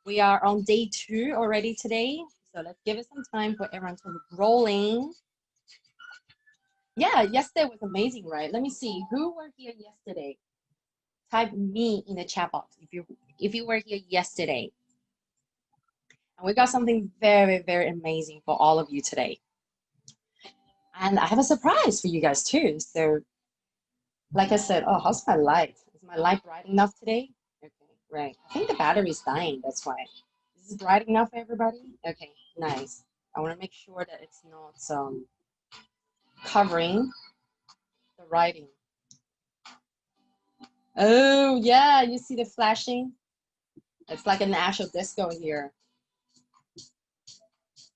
We are on day 2 already today. So let's give it some time for everyone to rolling. Yeah, yesterday was amazing, right? Let me see. Who were here yesterday? Type me in the chat box if you were here yesterday. And we got something very, very amazing for all of you today. And I have a surprise for you guys too. So like I said, oh, how's my light? Is my light bright enough today? Okay, right. I think the battery's dying, that's why. Is this bright enough, everybody? Okay, nice. I want to make sure that it's not covering the writing. Oh, yeah, you see the flashing? It's like an actual disco here.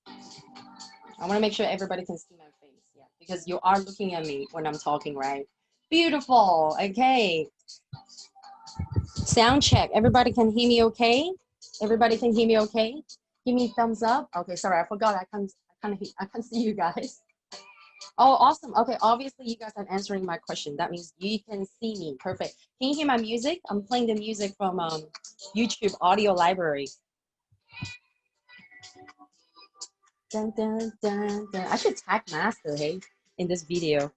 I want to make sure everybody can see my face, yeah, because you are looking at me when I'm talking, right? Beautiful, okay. Sound check. Everybody can hear me okay? Everybody can hear me okay? Give me a thumbs up. Okay, sorry, I forgot. I can't see you guys. Oh, awesome. Okay, obviously you guys are answering my question. That means you can see me. Perfect. Can you hear my music? I'm playing the music from YouTube audio library. Dun, dun, dun, dun. I should tag Master, hey, in this video.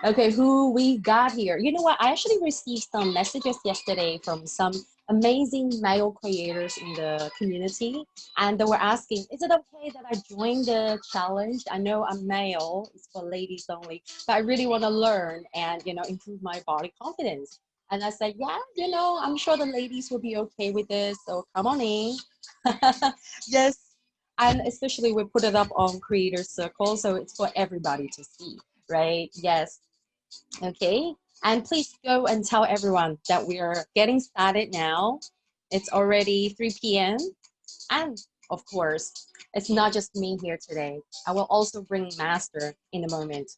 Okay, who we got here? You know what? I actually received some messages yesterday from some amazing male creators in the community, and they were asking, is it okay that I join the challenge? I know I'm male, it's for ladies only, but I really want to learn and, you know, improve my body confidence. And I said, yeah, you know, I'm sure the ladies will be okay with this, so come on in. Yes, and especially we put it up on Creator Circle, so it's for everybody to see, right? Yes. Okay, and please go and tell everyone that we are getting started now. It's already 3 p.m. And of course, it's not just me here today. I will also bring Master in a moment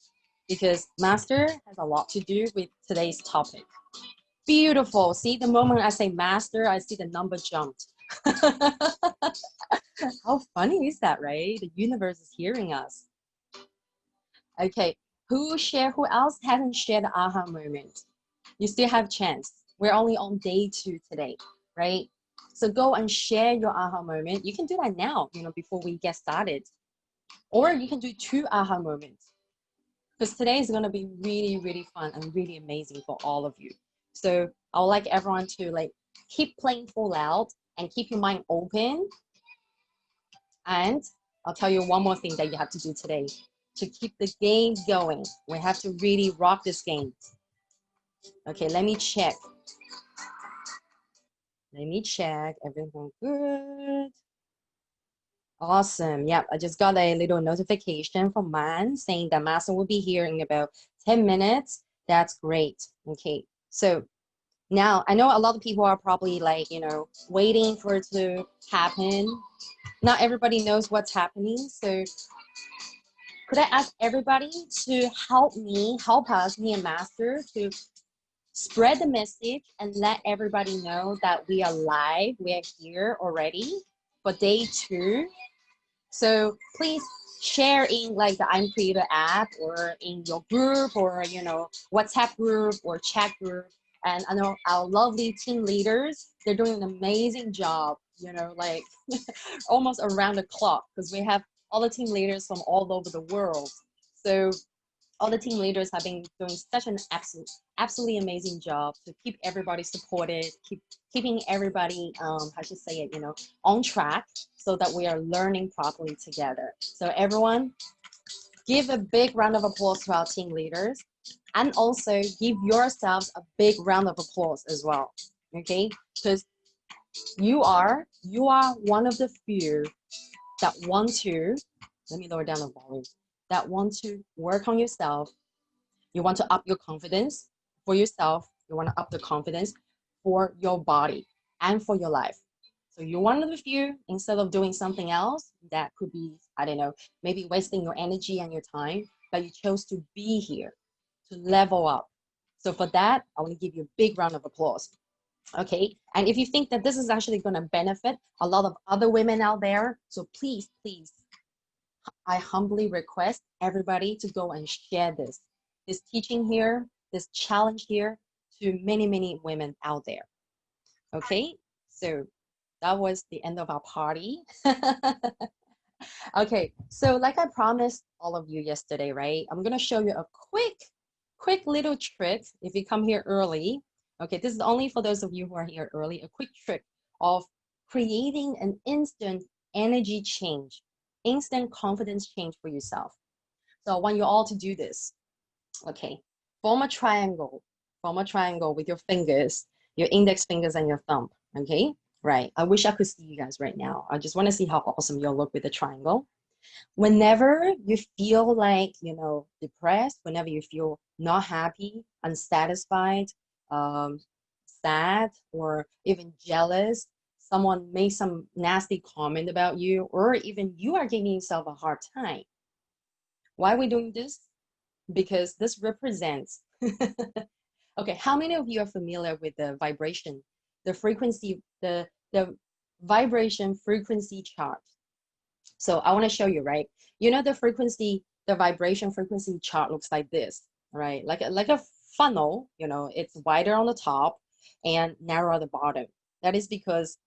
because Master has a lot to do with today's topic. Beautiful. See, the moment I say Master, I see the number jumped. How funny is that, right? The universe is hearing us. Okay, who else hasn't shared the aha moment? You still have chance. We're only on day 2 today, right? So go and share your aha moment. You can do that now, you know, before we get started. Or you can do 2 aha moments. Because today is gonna be really, really fun and really amazing for all of you. So I would like everyone to like keep playing full out and keep your mind open. And I'll tell you one more thing that you have to do today to keep the game going. We have to really rock this game. Okay, let me check. Let me check. Everything good? Awesome. Yep, I just got a little notification from Man saying that Master will be here in about 10 minutes. That's great. Okay, so now I know a lot of people are probably like, you know, waiting for it to happen. Not everybody knows what's happening. So could I ask everybody to help us, me and Master, to spread the message and let everybody know that we are live, we are here already for day 2. So please share in like the I'm Creator app or in your group or, you know, WhatsApp group or chat group. And I know our lovely team leaders, they're doing an amazing job, you know, like almost around the clock because we have all the team leaders from all over the world. So all the team leaders have been doing such an absolutely amazing job to keep everybody supported, keeping everybody, how should I say it, you know, on track so that we are learning properly together. So everyone, give a big round of applause to our team leaders and also give yourselves a big round of applause as well, okay? Because you are one of the few that want to, let me lower down the volume, that want to work on yourself. You want to up your confidence for yourself. You want to up the confidence for your body and for your life. So you're one of the few, instead of doing something else that could be, I don't know, maybe wasting your energy and your time, but you chose to be here, to level up. So for that, I want to give you a big round of applause. Okay, and if you think that this is actually going to benefit a lot of other women out there, so please, please, I humbly request everybody to go and share this teaching here, this challenge here to many, many women out there. Okay, so that was the end of our party. Okay, so like I promised all of you yesterday, right? I'm gonna show you a quick little trick if you come here early. Okay, this is only for those of you who are here early, a quick trick of creating an instant energy change, instant confidence change for yourself. So I want you all to do this. Okay, form a triangle. Form a triangle with your fingers, your index fingers and your thumb. Okay, right. I wish I could see you guys right now. I just want to see how awesome you'll look with the triangle. Whenever you feel like, depressed, whenever you feel not happy, unsatisfied, um, sad, or even jealous, someone made some nasty comment about you, or even you are giving yourself a hard time. Why are we doing this? Because this represents, okay, how many of you are familiar with the vibration, the frequency, the vibration frequency chart? So I want to show you, right? You know, the frequency, the vibration frequency chart looks like this, right? Like a funnel, it's wider on the top and narrow at the bottom. That is because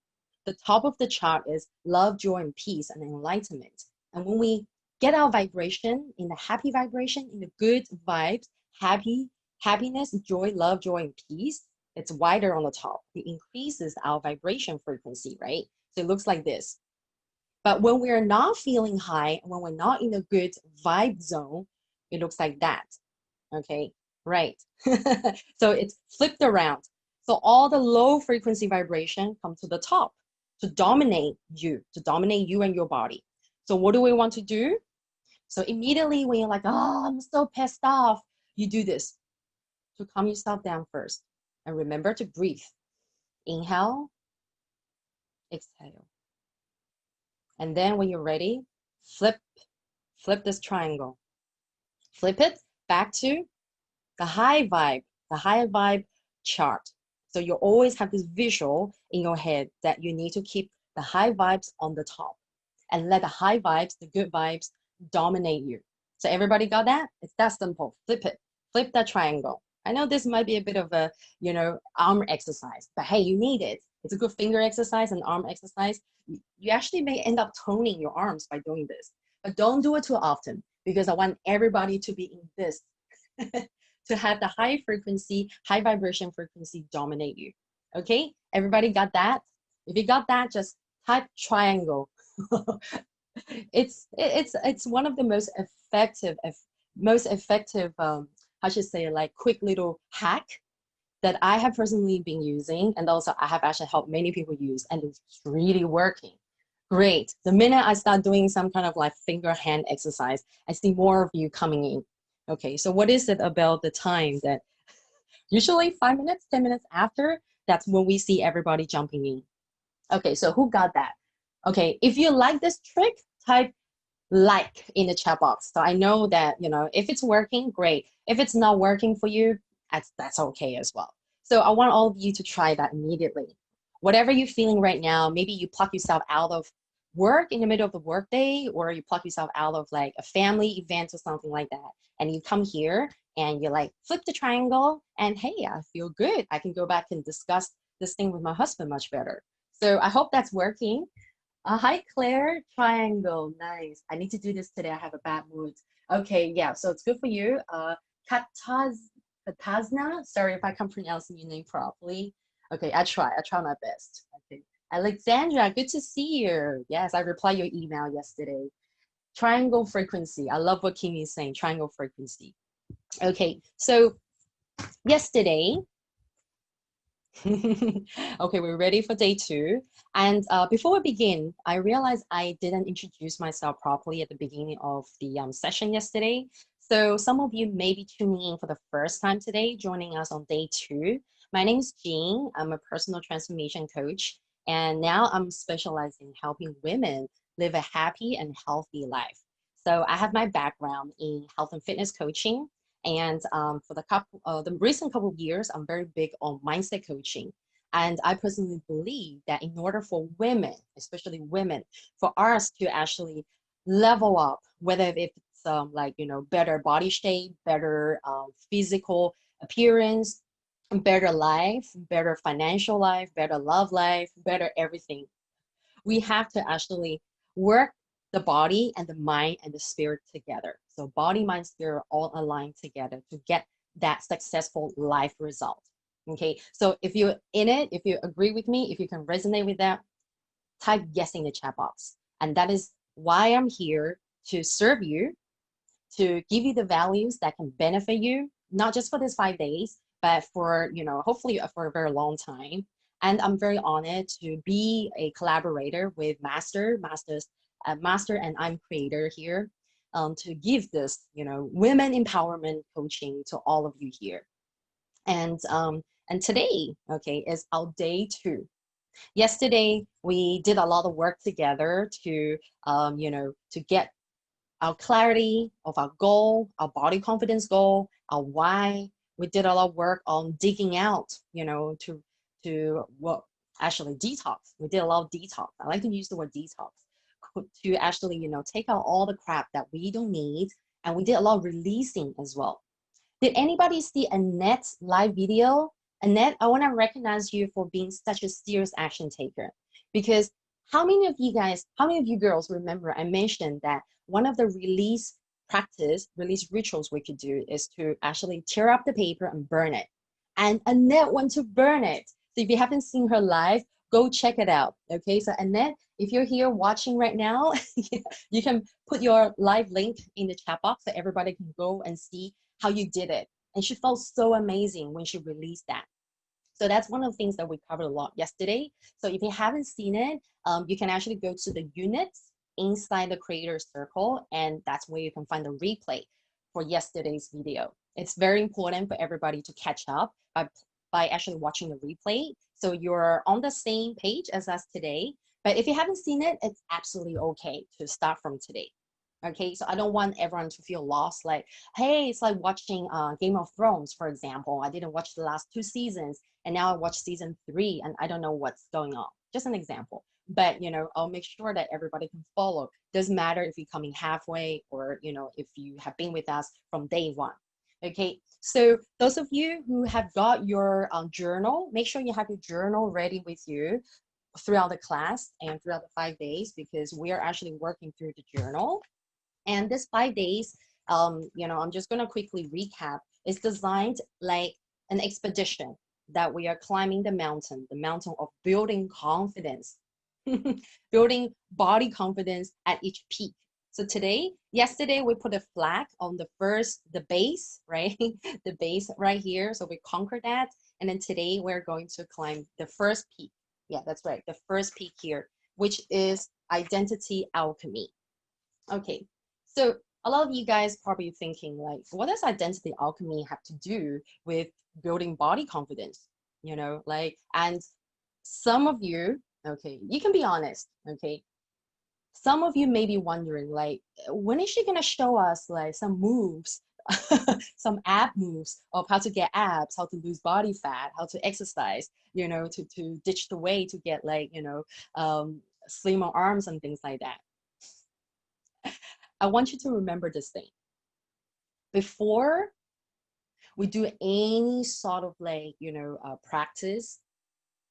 the top of the chart is love, joy, and peace and enlightenment. And when we get our vibration in the happy vibration, in the good vibes, happiness, joy, love, joy, and peace, it's wider on the top. It increases our vibration frequency, right? So it looks like this. But when we're not feeling high, when we're not in a good vibe zone, it looks like that. Okay, right. So it's flipped around. So all the low frequency vibration come to the top to dominate you and your body. So what do we want to do? So immediately when you're like, oh, I'm so pissed off, you do this to calm yourself down first. And remember to breathe. Inhale, exhale. And then when you're ready, flip this triangle. Flip it back to the high vibe chart. So you always have this visual in your head that you need to keep the high vibes on the top and let the high vibes, the good vibes, dominate you. So everybody got that? It's that simple. Flip it. Flip that triangle. I know this might be a bit of a, arm exercise, but hey, you need it. It's a good finger exercise and arm exercise. You actually may end up toning your arms by doing this, but don't do it too often because I want everybody to be in this, to have the high frequency, high vibration frequency dominate you. Okay, everybody got that? If you got that, just type triangle. It's one of the most effective I should say like quick little hack that I have personally been using, and also I have actually helped many people use, and it's really working. Great. The minute I start doing some kind of like finger hand exercise, I see more of you coming in. Okay, so what is it about the time that usually 5 minutes, 10 minutes after, that's when we see everybody jumping in. Okay, so who got that? Okay, if you like this trick, type like in the chat box. So I know that, if it's working, great. If it's not working for you, that's okay as well. So I want all of you to try that immediately. Whatever you're feeling right now, maybe you pluck yourself out of work in the middle of the workday, or you pluck yourself out of like a family event or something like that. And you come here and you like flip the triangle and hey, I feel good. I can go back and discuss this thing with my husband much better. So I hope that's working. Hi, Claire. Triangle. Nice. I need to do this today. I have a bad mood. Okay, yeah, so it's good for you. Katazna. Sorry if I can't pronounce your name properly. Okay, I try my best. Okay. Alexandra, good to see you. Yes, I replied your email yesterday. Triangle frequency. I love what Kimi is saying. Triangle frequency. Okay, so yesterday, okay, we're ready for day 2. And before we begin, I realized I didn't introduce myself properly at the beginning of the session yesterday. So some of you may be tuning in for the first time today, joining us on day 2. My name is Jean. I'm a personal transformation coach. And now I'm specialized in helping women live a happy and healthy life. So I have my background in health and fitness coaching. And for the recent couple of years, I'm very big on mindset coaching. And I personally believe that in order for women, especially women, for us to actually level up, whether it's better body shape, better physical appearance, better life, better financial life, better love life, better everything. We have to actually work the body and the mind and the spirit together. So body, mind, spirit all aligned together to get that successful life result. Okay, so if you're in it, if you agree with me, if you can resonate with that, type yes in the chat box. And that is why I'm here, to serve you, to give you the values that can benefit you, not just for this 5 days, but for, hopefully for a very long time. And I'm very honored to be a collaborator with Master and I'm creator here, to give this, women empowerment coaching to all of you here. And today, okay, is our day 2. Yesterday, we did a lot of work together to, to get our clarity of our goal, our body confidence goal, our why. We did a lot of work on digging out, well, actually detox. We did a lot of detox. I like to use the word detox to actually, take out all the crap that we don't need. And we did a lot of releasing as well. Did anybody see Annette's live video? Annette, I want to recognize you for being such a serious action taker, because how many of you girls remember I mentioned that one of the release rituals we could do is to actually tear up the paper and burn it. And Annette went to burn it. So if you haven't seen her live, go check it out. Okay, so Annette, if you're here watching right now, you can put your live link in the chat box so everybody can go and see how you did it. And she felt so amazing when she released that. So that's one of the things that we covered a lot yesterday. So if you haven't seen it, you can actually go to the units inside the creator circle, and that's where you can find the replay for yesterday's video. It's very important for everybody to catch up by actually watching the replay, so you're on the same page as us today. But if you haven't seen it, it's absolutely okay to start from today. Okay, so I don't want everyone to feel lost, like, hey, it's like watching Game of Thrones, for example. I didn't watch the last 2 seasons, and now I watch season 3, and I don't know what's going on. Just an example. But, I'll make sure that everybody can follow. Doesn't matter if you're coming halfway or, if you have been with us from day 1. Okay, so those of you who have got your journal, make sure you have your journal ready with you throughout the class and throughout the 5 days, because we are actually working through the journal. And this 5 days, I'm just going to quickly recap. It's designed like an expedition that we are climbing the mountain of building confidence, building body confidence at each peak. So yesterday, we put a flag on the base, right? The base right here. So we conquered that. And then today we're going to climb the first peak. Yeah, that's right. The first peak here, which is identity alchemy. Okay. So a lot of you guys probably thinking like, what does identity alchemy have to do with building body confidence? And some of you, okay, you can be honest, okay. Some of you may be wondering, like, when is she gonna show us like some moves, some ab moves of how to get abs, how to lose body fat, how to exercise, to ditch the weight to get like, slimmer arms and things like that. I want you to remember this thing. Before we do any sort of like, practice,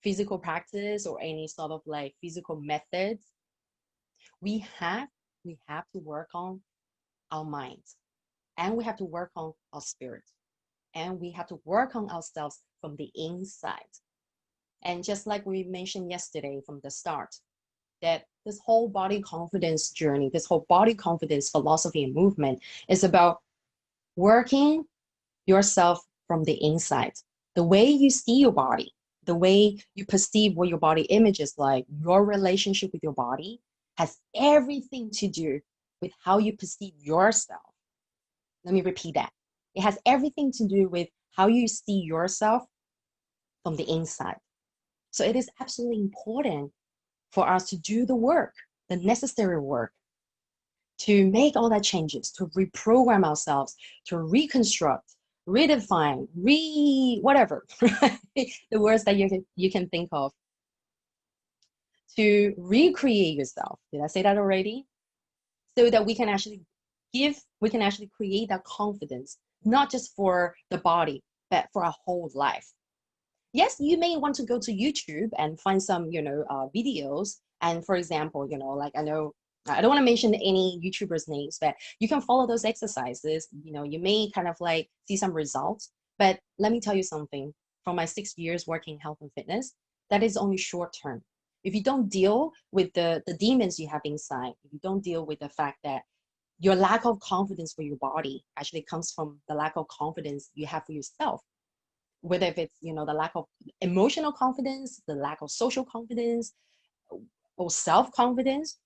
physical practice, or any sort of like physical methods, we have to work on our minds, and we have to work on our spirit, and we have to work on ourselves from the inside. And just like we mentioned yesterday from the start, that this whole body confidence journey, this whole body confidence philosophy and movement is about working yourself from the inside. The way you see your body, the way you perceive what your body image is like, your relationship with your body has everything to do with how you perceive yourself. Let me repeat that. It has everything to do with how you see yourself from the inside. So it is absolutely important for us to do the work, the necessary work, to make all that changes, to reprogram ourselves, to reconstruct, redefine, whatever, right? The words that you can think of, to recreate yourself. Did I say that already? So that we can actually create that confidence, not just for the body, but for our whole life. Yes, you may want to go to YouTube and find some, videos. And for example, like I know, I don't want to mention any YouTubers' names, but you can follow those exercises. You may kind of like see some results. But let me tell you something. From my 6 years working health and fitness, that is only short term. If you don't deal with the demons you have inside, if you don't deal with the fact that your lack of confidence for your body actually comes from the lack of confidence you have for yourself, whether if it's the lack of emotional confidence, the lack of social confidence, or self-confidence,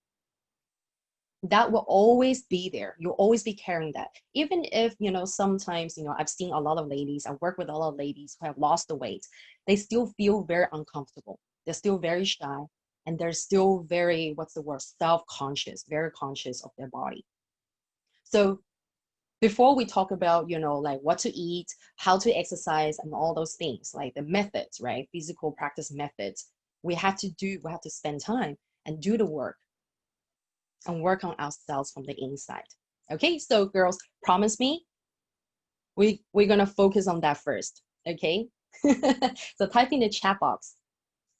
that will always be there. You'll always be carrying that. Even if sometimes I've seen a lot of ladies, I work with a lot of ladies who have lost the weight, they still feel very uncomfortable, they're still very shy, and they're still very, what's the word, self-conscious, very conscious of their body. So before we talk about like what to eat, how to exercise, and all those things, like the methods, right, physical practice methods, we have to spend time and do the work and work on ourselves from the inside. Okay, so girls, promise me we're gonna focus on that first. Okay. So type in the chat box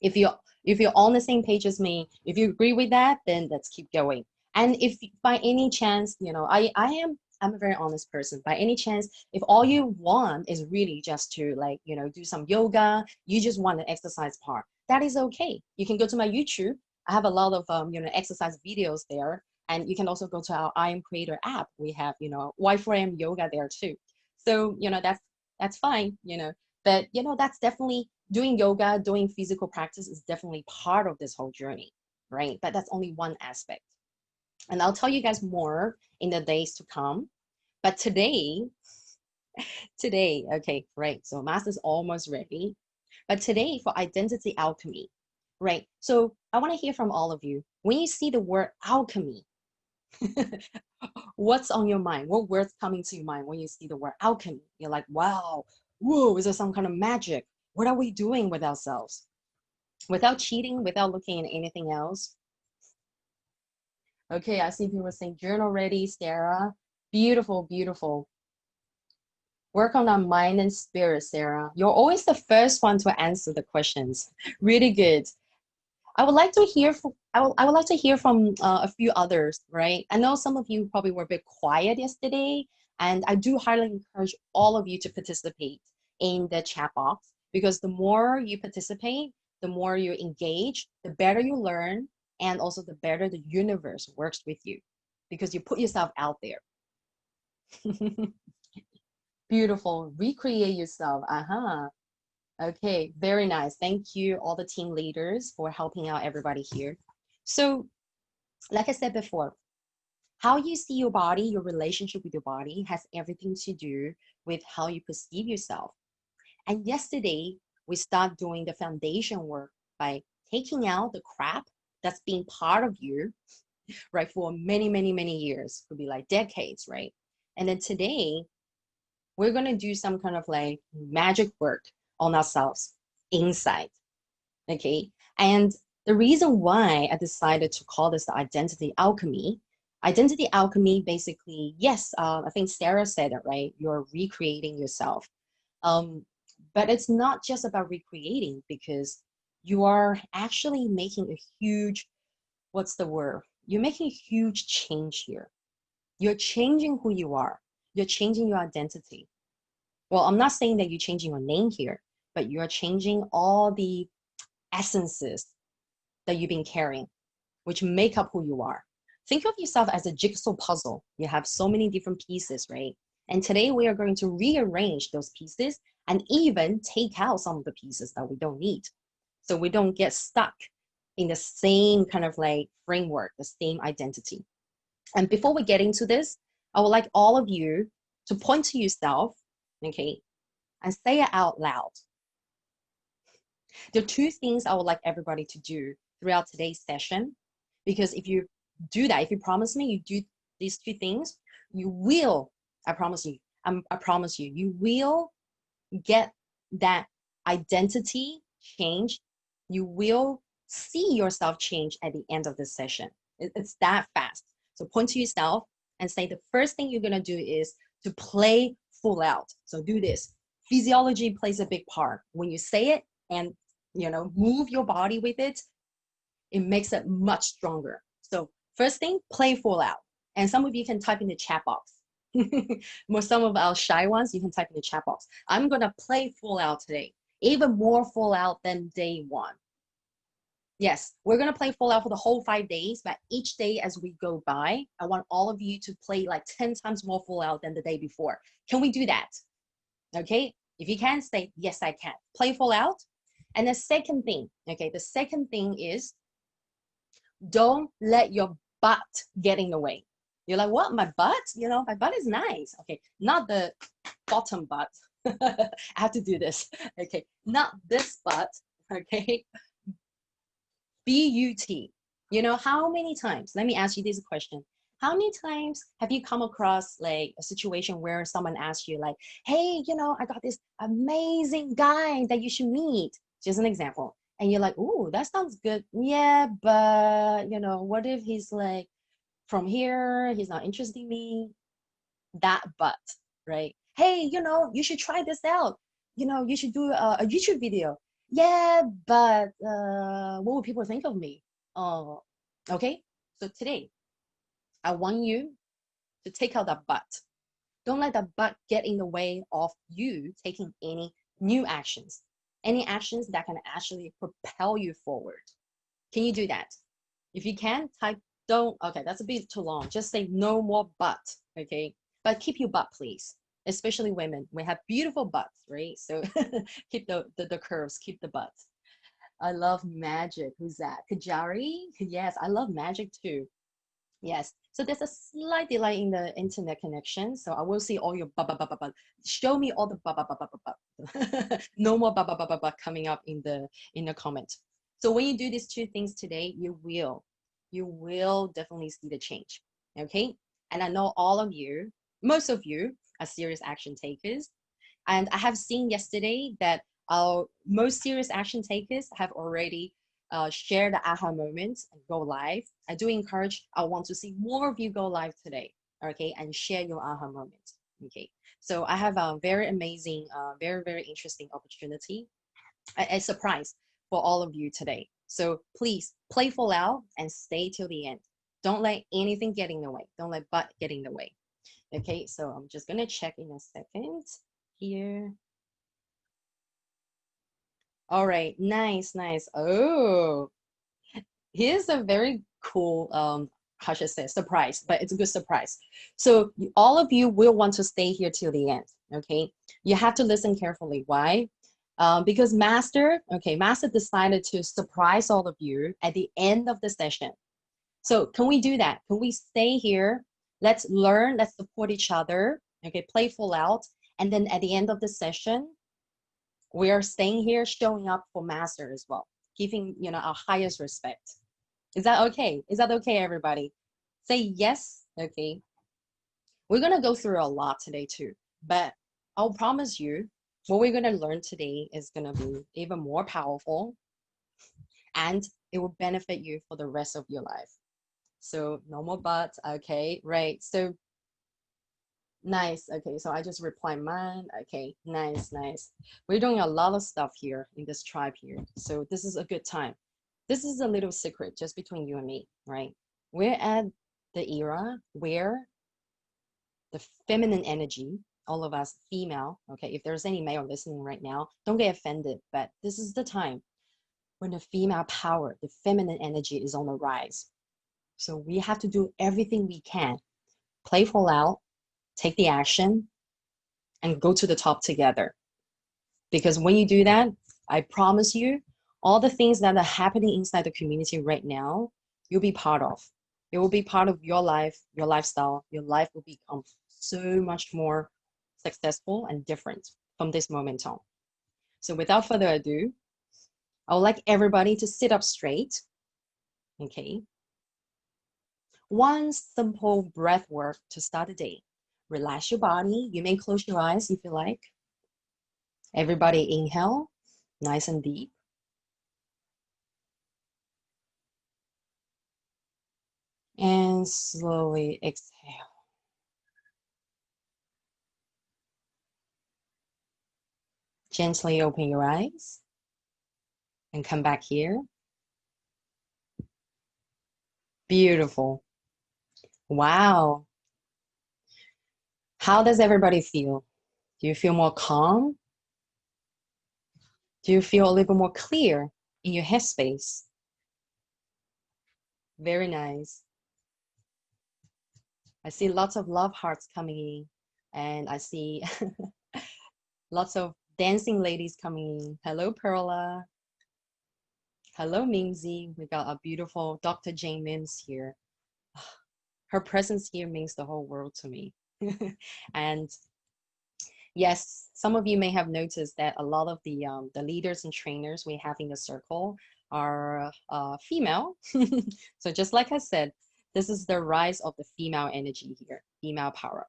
if you're on the same page as me. If you agree with that, then let's keep going. And if by any chance, I'm a very honest person. By any chance, if all you want is really just to like, do some yoga, you just want the exercise part, that is okay. You can go to my YouTube. I have a lot of exercise videos there. And you can also go to our I Am Creator app. We have, Y4M yoga there too. So, that's fine, but that's definitely doing yoga, doing physical practice is definitely part of this whole journey, right? But that's only one aspect. And I'll tell you guys more in the days to come. But today, okay, right. So master's almost ready. But today for identity alchemy, right? So I want to hear from all of you. When you see the word alchemy, what's on your mind? What words coming to your mind when you see the word alchemy? You're like, wow, whoa, is there some kind of magic? What are we doing with ourselves? Without cheating, without looking at anything else. Okay, I see people saying journal ready, Sarah. Beautiful, beautiful. Work on our mind and spirit, Sarah. You're always the first one to answer the questions. Really good. I would like to hear from I would like to hear from a few others, right? I know some of you probably were a bit quiet yesterday, and I do highly encourage all of you to participate in the chat box, because the more you participate, the more you engage, the better you learn, and also the better the universe works with you, because you put yourself out there. Beautiful. Recreate yourself. Uh-huh. Okay, very nice. Thank you, all the team leaders, for helping out everybody here. So, like I said before, how you see your body, your relationship with your body, has everything to do with how you perceive yourself. And yesterday, we start doing the foundation work by taking out the crap that's been part of you, right, for many, many, many years. Could be like decades, right? And then today, we're going to do some kind of like magic work on ourselves inside. Okay. And the reason why I decided to call this the identity alchemy, basically, yes, I think Sarah said it, right? You're recreating yourself. But it's not just about recreating, because you are actually making a huge, what's the word? You're making a huge change here. You're changing who you are. You're changing your identity. Well, I'm not saying that you're changing your name here, but you're changing all the essences that you've been carrying, which make up who you are. Think of yourself as a jigsaw puzzle. You have so many different pieces, right? And today we are going to rearrange those pieces and even take out some of the pieces that we don't need, so we don't get stuck in the same kind of like framework, the same identity. And before we get into this, I would like all of you to point to yourself, okay, and say it out loud. There are two things I would like everybody to do throughout today's session, because if you do that, if you promise me you do these two things, you will, I promise you, I promise you, you will get that identity change. You will see yourself change at the end of this session. It's that fast. So point to yourself and say the first thing you're going to do is to play full out. So do this. Physiology plays a big part. When you say it, and, you know, move your body with it, it makes it much stronger. So first thing, play full out. And some of you can type in the chat box. More some of our shy ones, you can type in the chat box. I'm gonna play full out today, even more full out than day one. Yes, we're gonna play full out for the whole 5 days, but each day as we go by, I want all of you to play like 10 times more full out than the day before. Can we do that? Okay, if you can, say, yes, I can. Play full out. And the second thing, okay, the second thing is don't let your butt get in the way. You're like, what, my butt? You know, my butt is nice. Okay, not the bottom butt. I have to do this. Okay, not this butt. Okay, B-U-T. You know, how many times, let me ask you this question. How many times have you come across like a situation where someone asks you like, hey, you know, I got this amazing guy that you should meet. Just an example. And you're like, oh, that sounds good. Yeah, but you know, what if he's like from here, he's not interested in me? That but, right? Hey, you know, you should try this out. You know, you should do a YouTube video. Yeah, but what will people think of me? Oh, okay. So today, I want you to take out that but. Don't let that but get in the way of you taking any new actions, any actions that can actually propel you forward. Can you do that? If you can, type don't. Okay, that's a bit too long. Just say no more but. Okay, but keep your butt, please. Especially women, we have beautiful butts, right? So keep the curves, keep the butts. I love magic. Who's that? Kajari? Yes, I love magic too. Yes. So there's a slight delay in the internet connection. So I will see all your ba. Show me all the ba. No more ba coming up in the comment. So when you do these two things today, you will definitely see the change. Okay. And I know all of you, most of you are serious action takers. And I have seen yesterday that our most serious action takers have already share the aha moments and go live. I do encourage, I want to see more of you go live today, okay, and share your aha moments, okay. So I have a very amazing, very interesting opportunity, a surprise for all of you today. So please play full out and stay till the end. Don't let anything get in the way. Don't let butt get in the way. Okay, so I'm just gonna check in a second here. All right, nice. Oh, here's a very cool, how should I say, surprise, but it's a good surprise. So all of you will want to stay here till the end, okay? You have to listen carefully. Why? Because Master decided to surprise all of you at the end of the session. So can we do that? Can we stay here? Let's learn, let's support each other, okay? Play full out. And then at the end of the session, we are staying here, showing up for Master as well, giving, you know, our highest respect. Is that okay? Is that okay, everybody? Say yes, okay? We're gonna go through a lot today too, but I'll promise you, what we're gonna learn today is gonna be even more powerful and it will benefit you for the rest of your life. So no more buts, okay, right. So nice, okay, so I just replied mine, okay, nice. We're doing a lot of stuff here in this tribe here, so this is a good time. This is a little secret just between you and me, right? We're at the era where the feminine energy, all of us female, okay, if there's any male listening right now, don't get offended, but this is the time when the female power, the feminine energy is on the rise. So we have to do everything we can, play full out, take the action, and go to the top together. Because when you do that, I promise you, all the things that are happening inside the community right now, you'll be part of. It will be part of your life, your lifestyle. Your life will become so much more successful and different from this moment on. So without further ado, I would like everybody to sit up straight, okay? One simple breath work to start the day. Relax your body. You may close your eyes if you like. Everybody inhale, nice and deep. And slowly exhale. Gently open your eyes. And come back here. Beautiful. Wow. How does everybody feel? Do you feel more calm? Do you feel a little bit more clear in your headspace? Very nice. I see lots of love hearts coming in, and I see lots of dancing ladies coming in. Hello, Perla. Hello, Mingzi. We got a beautiful Dr. Jane Mims here. Her presence here means the whole world to me. And yes, some of you may have noticed that a lot of the leaders and trainers we have in the circle are female. So just like I said, this is the rise of the female energy here, female power.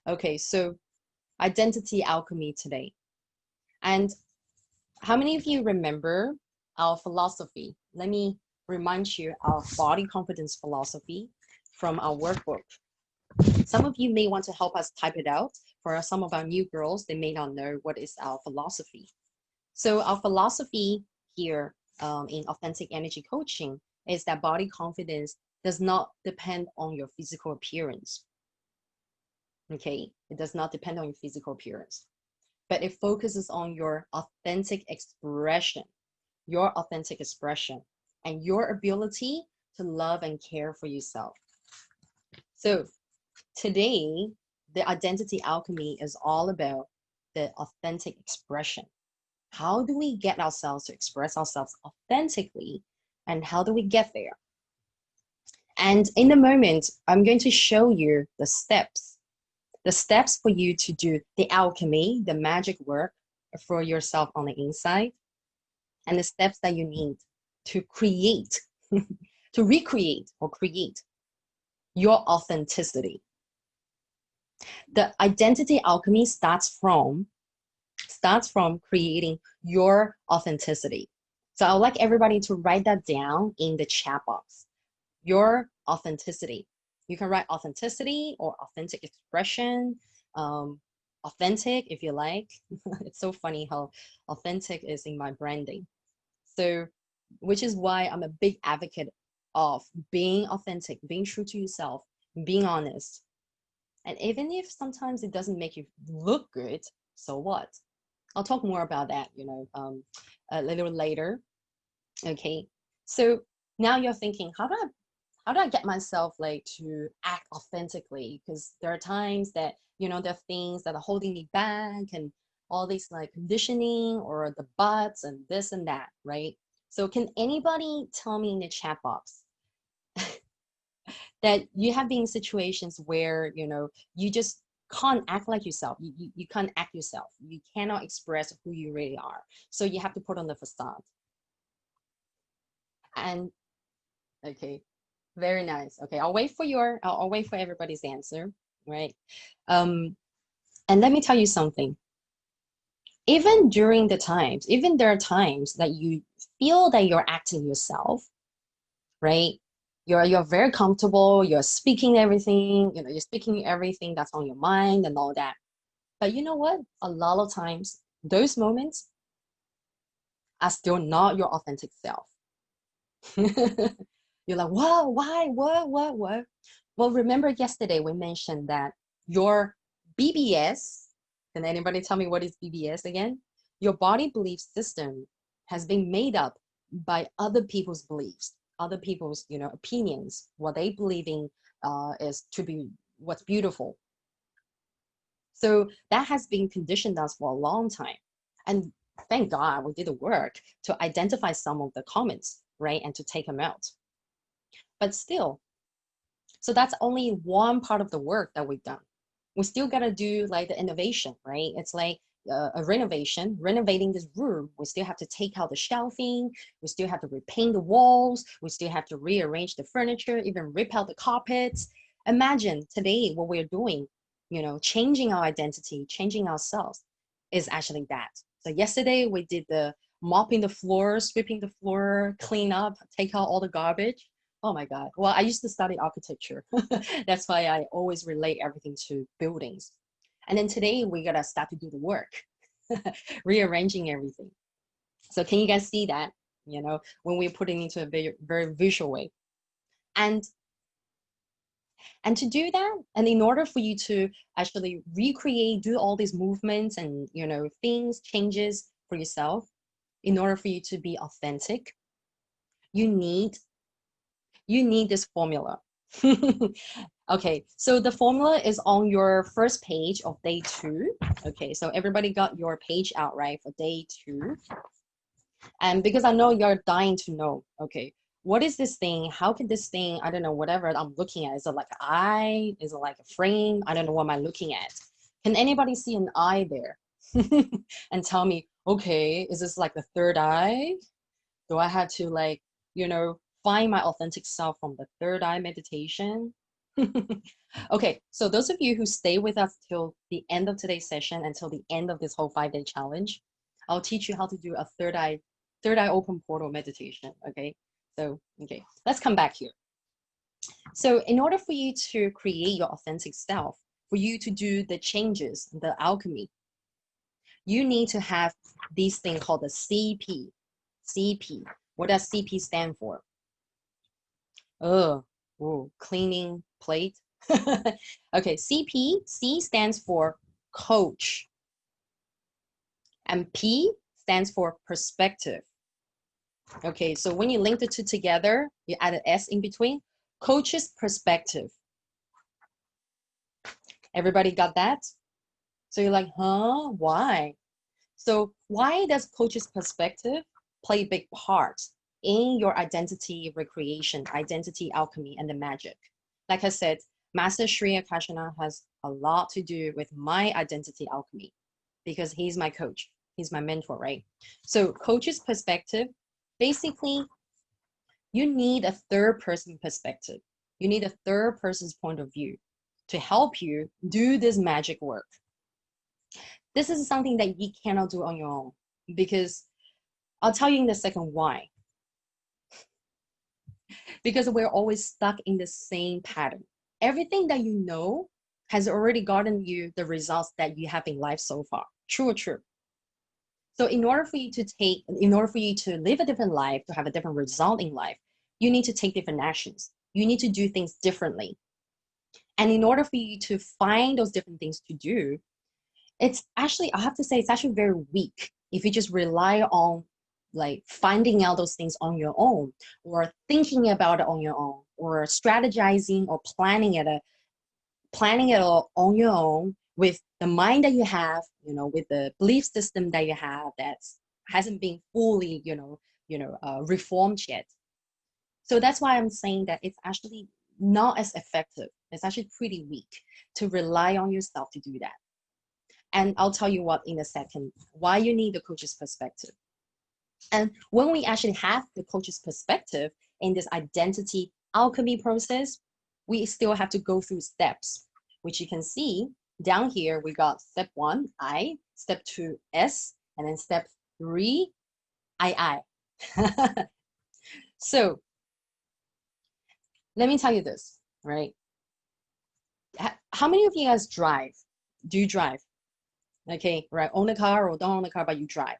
Okay, so identity alchemy today. And how many of you remember our philosophy? Let me remind you our body confidence philosophy from our workbook. Some of you may want to help us type it out. For some of our new girls, they may not know what is our philosophy. So our philosophy here in authentic energy coaching is that body confidence does not depend on your physical appearance. Okay, it does not depend on your physical appearance, but it focuses on your authentic expression, and your ability to love and care for yourself. So today, the identity alchemy is all about the authentic expression. How do we get ourselves to express ourselves authentically, and how do we get there? And in the moment, I'm going to show you the steps for you to do the alchemy, the magic work for yourself on the inside, and the steps that you need to create, to recreate or create your authenticity. The identity alchemy starts from creating your authenticity. So I would like everybody to write that down in the chat box. Your authenticity. You can write authenticity or authentic expression, authentic if you like. It's so funny how authentic is in my branding. So, which is why I'm a big advocate of being authentic, being true to yourself, being honest. And even if sometimes it doesn't make you look good, so what? I'll talk more about that, a little later. Okay, so now you're thinking, how do I get myself like to act authentically? Because there are times that there are things that are holding me back, and all these like conditioning or the buts and this and that, right? So can anybody tell me in the chat box that you have been in situations where you just can't act like yourself, you can't act yourself, you cannot express who you really are, so you have to put on the facade? And okay, very nice. Okay, I'll wait for everybody's answer, right? And let me tell you something. Even there are times that you feel that you're acting yourself, right? You're very comfortable, you're speaking everything, you're speaking everything that's on your mind and all that. But you know what? A lot of times, those moments are still not your authentic self. You're like, whoa, why, what? Well, remember yesterday we mentioned that your BBS, can anybody tell me what is BBS again? Your body belief system has been made up by other people's beliefs, other people's, opinions, what they believe in is to be what's beautiful. So that has been conditioned us for a long time. And thank God we did the work to identify some of the comments, right? And to take them out. But still, so that's only one part of the work that we've done. We still got to do like the innovation, right? It's like a renovating this room. We still have to take out the shelving. We still have to repaint the walls. We still have to rearrange the furniture, even rip out the carpets. Imagine today what we're doing, changing our identity, changing ourselves is actually that. So yesterday we did the mopping the floor, sweeping the floor, clean up, take out all the garbage. Oh my God. Well, I used to study architecture. That's why I always relate everything to buildings. And then today we gotta start to do the work, rearranging everything. So can you guys see that? you know, when we're putting into a very, very visual way. And to do that, and in order for you to actually recreate, do all these movements and, you know, things, changes for yourself, in order for you to be authentic, you need this formula. Okay, so the formula is on your first page of day 2. Okay, so everybody got your page out, right, for day 2. And because I know you're dying to know, okay, what is this thing? How can this thing, I don't know, whatever I'm looking at, is it like an eye? Is it like a frame? I don't know what am I looking at. Can anybody see an eye there? And tell me, okay, is this like the third eye? Do I have to, like, you know, find my authentic self from the third eye meditation? Okay, so those of you who stay with us till the end of today's session, until the end of this whole 5-day challenge, I'll teach you how to do a third eye open portal meditation. Okay, so okay, let's come back here. So in order for you to create your authentic self, for you to do the changes, the alchemy, you need to have this thing called the CP. CP. What does CP stand for? Oh, cleaning plate. Okay, CP, C stands for coach. And P stands for perspective. Okay, so when you link the two together, you add an S in between. Coach's perspective. Everybody got that? So you're like, huh? Why? So why does coach's perspective play a big part in your identity recreation, identity alchemy, and the magic? Like I said, Master Sri Akashana has a lot to do with my identity alchemy because he's my coach. He's my mentor, right? So coach's perspective, basically, you need a third person perspective. You need a third person's point of view to help you do this magic work. This is something that you cannot do on your own because I'll tell you in a second why. Because we're always stuck in the same pattern. Everything that you know has already gotten you the results that you have in life so far. True or true? So in order for you to live a different life, to have a different result in life, you need to take different actions. You need to do things differently. And in order for you to find those different things to do, it's actually, I have to say, it's actually very weak if you just rely on like finding out those things on your own, or thinking about it on your own, or strategizing or planning it all on your own with the mind that you have, you know, with the belief system that you have that hasn't been fully, reformed yet. So that's why I'm saying that it's actually not as effective. It's actually pretty weak to rely on yourself to do that. And I'll tell you what in a second, why you need the coach's perspective. And when we actually have the coach's perspective in this identity alchemy process, we still have to go through steps, which you can see down here. We got step 1, I, step 2, S, and then step 3, I. So let me tell you this, right? How many of you guys drive? Do you drive? Okay, right, own a car or don't own a car, but you drive.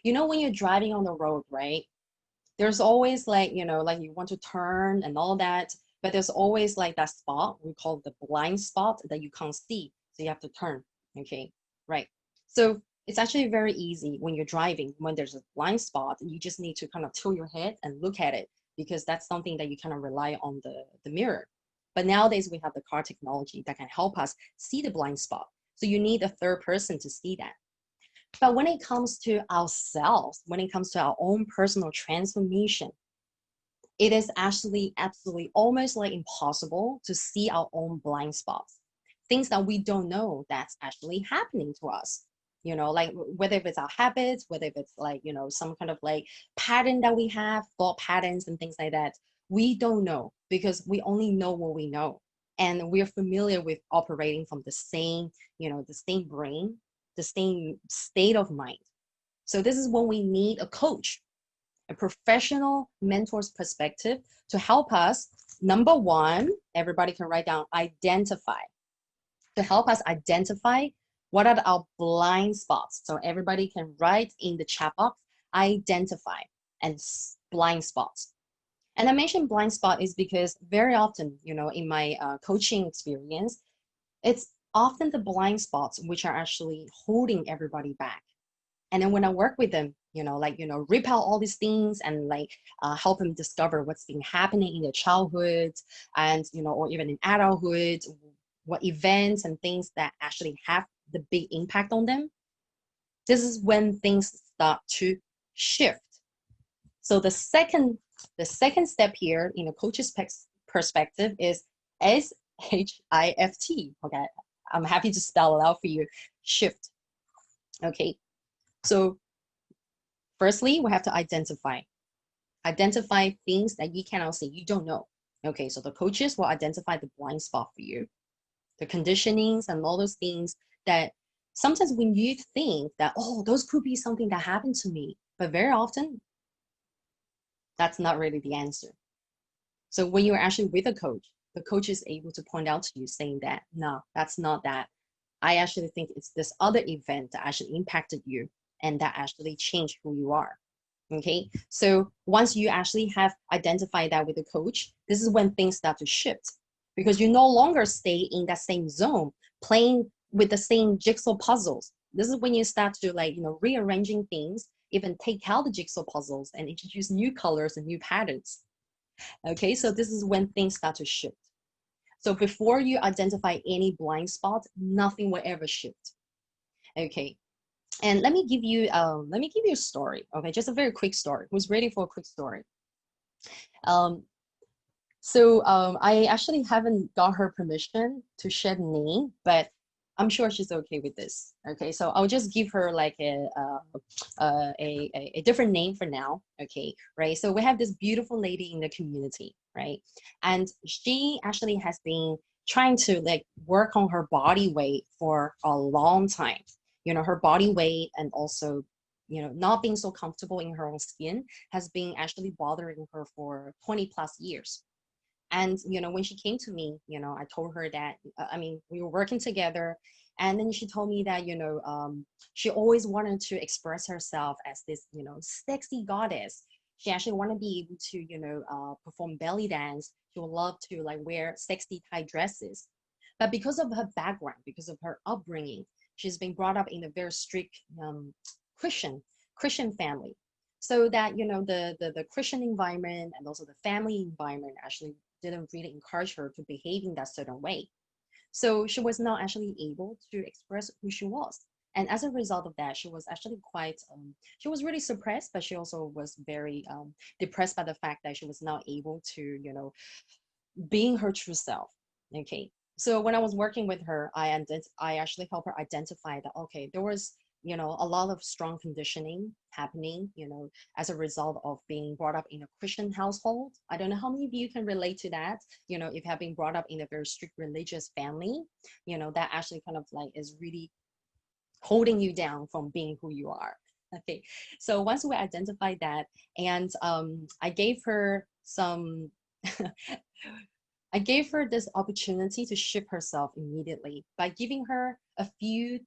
You know, when you're driving on the road, right, there's always like, like you want to turn and all that, but there's always like that spot, we call the blind spot, that you can't see, so you have to turn. Okay, right. So it's actually very easy when you're driving, when there's a blind spot, you just need to kind of tilt your head and look at it, because that's something that you kind of rely on the mirror. But nowadays we have the car technology that can help us see the blind spot. So you need a third person to see that. But when it comes to ourselves, when it comes to our own personal transformation, it is actually absolutely almost like impossible to see our own blind spots, things that we don't know that's actually happening to us. Like whether if it's our habits, whether if it's like, some kind of like pattern that we have, thought patterns and things like that, we don't know because we only know what we know. And we're familiar with operating from the same, the same brain, the same state of mind. So this is when we need a coach, a professional mentor's perspective to help us. Number 1, everybody can write down, identify. To help us identify what are our blind spots. So everybody can write in the chat box, identify. and blind spots. And I mentioned blind spot is because very often, you know, in my coaching experience, it's often the blind spots which are actually holding everybody back. And then when I work with them, you know, like, you know, rip out all these things and like help them discover what's been happening in their childhood and, you know, or even in adulthood, what events and things that actually have the big impact on them. This is when things start to shift. So the second step here in a coach's perspective is SHIFT. Okay, I'm happy to spell it out for you. Shift. Okay, so firstly, we have to identify things that you cannot see, you don't know. Okay, so the coaches will identify the blind spot for you, the conditionings and all those things that sometimes when you think that, oh, those could be something that happened to me, but very often that's not really the answer. So when you're actually with a coach, the coach is able to point out to you saying that, no, that's not that. I actually think it's this other event that actually impacted you and that actually changed who you are. Okay, so once you actually have identified that with the coach, this is when things start to shift because you no longer stay in that same zone playing with the same jigsaw puzzles. This is when you start to, like, you know, rearranging things, even take out the jigsaw puzzles and introduce new colors and new patterns. Okay, so this is when things start to shift. So before you identify any blind spot, nothing will ever shift. Okay, and let me give you a story. Okay, just a very quick story. Who's ready for a quick story? I actually haven't got her permission to share the name, but I'm sure she's okay with this. Okay, so I'll just give her like a different name for now. Okay, right. So we have this beautiful lady in the community, right? And she actually has been trying to like work on her body weight for a long time. You know, her body weight and also, you know, not being so comfortable in her own skin has been actually bothering her for 20 plus years. And, you know, when she came to me, you know, I told her that, I mean, we were working together. And then she told me that, you know, she always wanted to express herself as this, you know, sexy goddess. She actually wanted to be able to, you know, perform belly dance. She would love to like wear sexy tight dresses. But because of her background, because of her upbringing, she's been brought up in a very strict Christian family. So that, you know, the Christian environment and also the family environment actually didn't really encourage her to behave in that certain way. So she was not actually able to express who she was. And as a result of that, she was actually quite, she was really suppressed, but she also was very depressed by the fact that she was not able to, you know, being her true self. Okay. So when I was working with her, I actually helped her identify that, okay, there was, you know, a lot of strong conditioning happening, you know, as a result of being brought up in a Christian household. I don't know how many of you can relate to that. You know, if you have been brought up in a very strict religious family, you know, that actually kind of like is really holding you down from being who you are. Okay. So once we identified that, and I gave her some I gave her this opportunity to shift herself immediately by giving her a few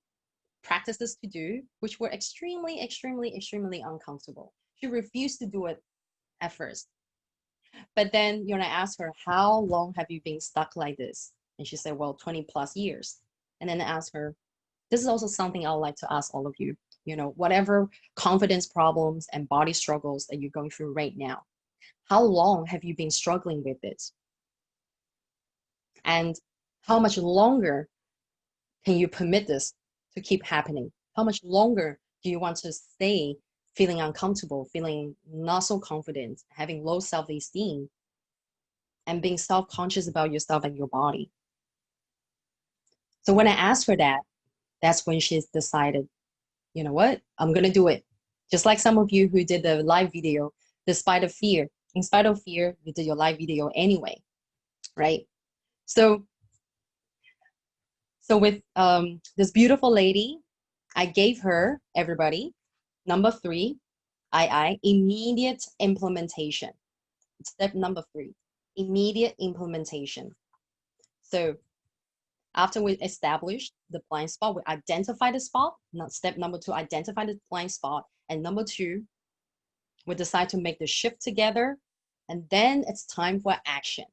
practices to do, which were extremely, extremely, extremely uncomfortable. She refused to do it at first. But then, you know, I asked her, how long have you been stuck like this? And she said, well, 20 plus years. And then I asked her, this is also something I would like to ask all of you, you know, whatever confidence problems and body struggles that you're going through right now, how long have you been struggling with it? And how much longer can you permit this to keep happening? How much longer do you want to stay feeling uncomfortable, feeling not so confident, having low self-esteem, and being self-conscious about yourself and your body? So when I asked her that, that's when she's decided, you know what, I'm gonna do it. Just like some of you who did the live video, despite of fear, in spite of fear, you did your live video anyway, right? So with this beautiful lady, I gave her, everybody, number 3, immediate implementation. Step number 3, immediate implementation. So after we established the blind spot, we identify the spot. Not step number 2, identify the blind spot. And number 2, We decide to make the shift together, and then it's time for action.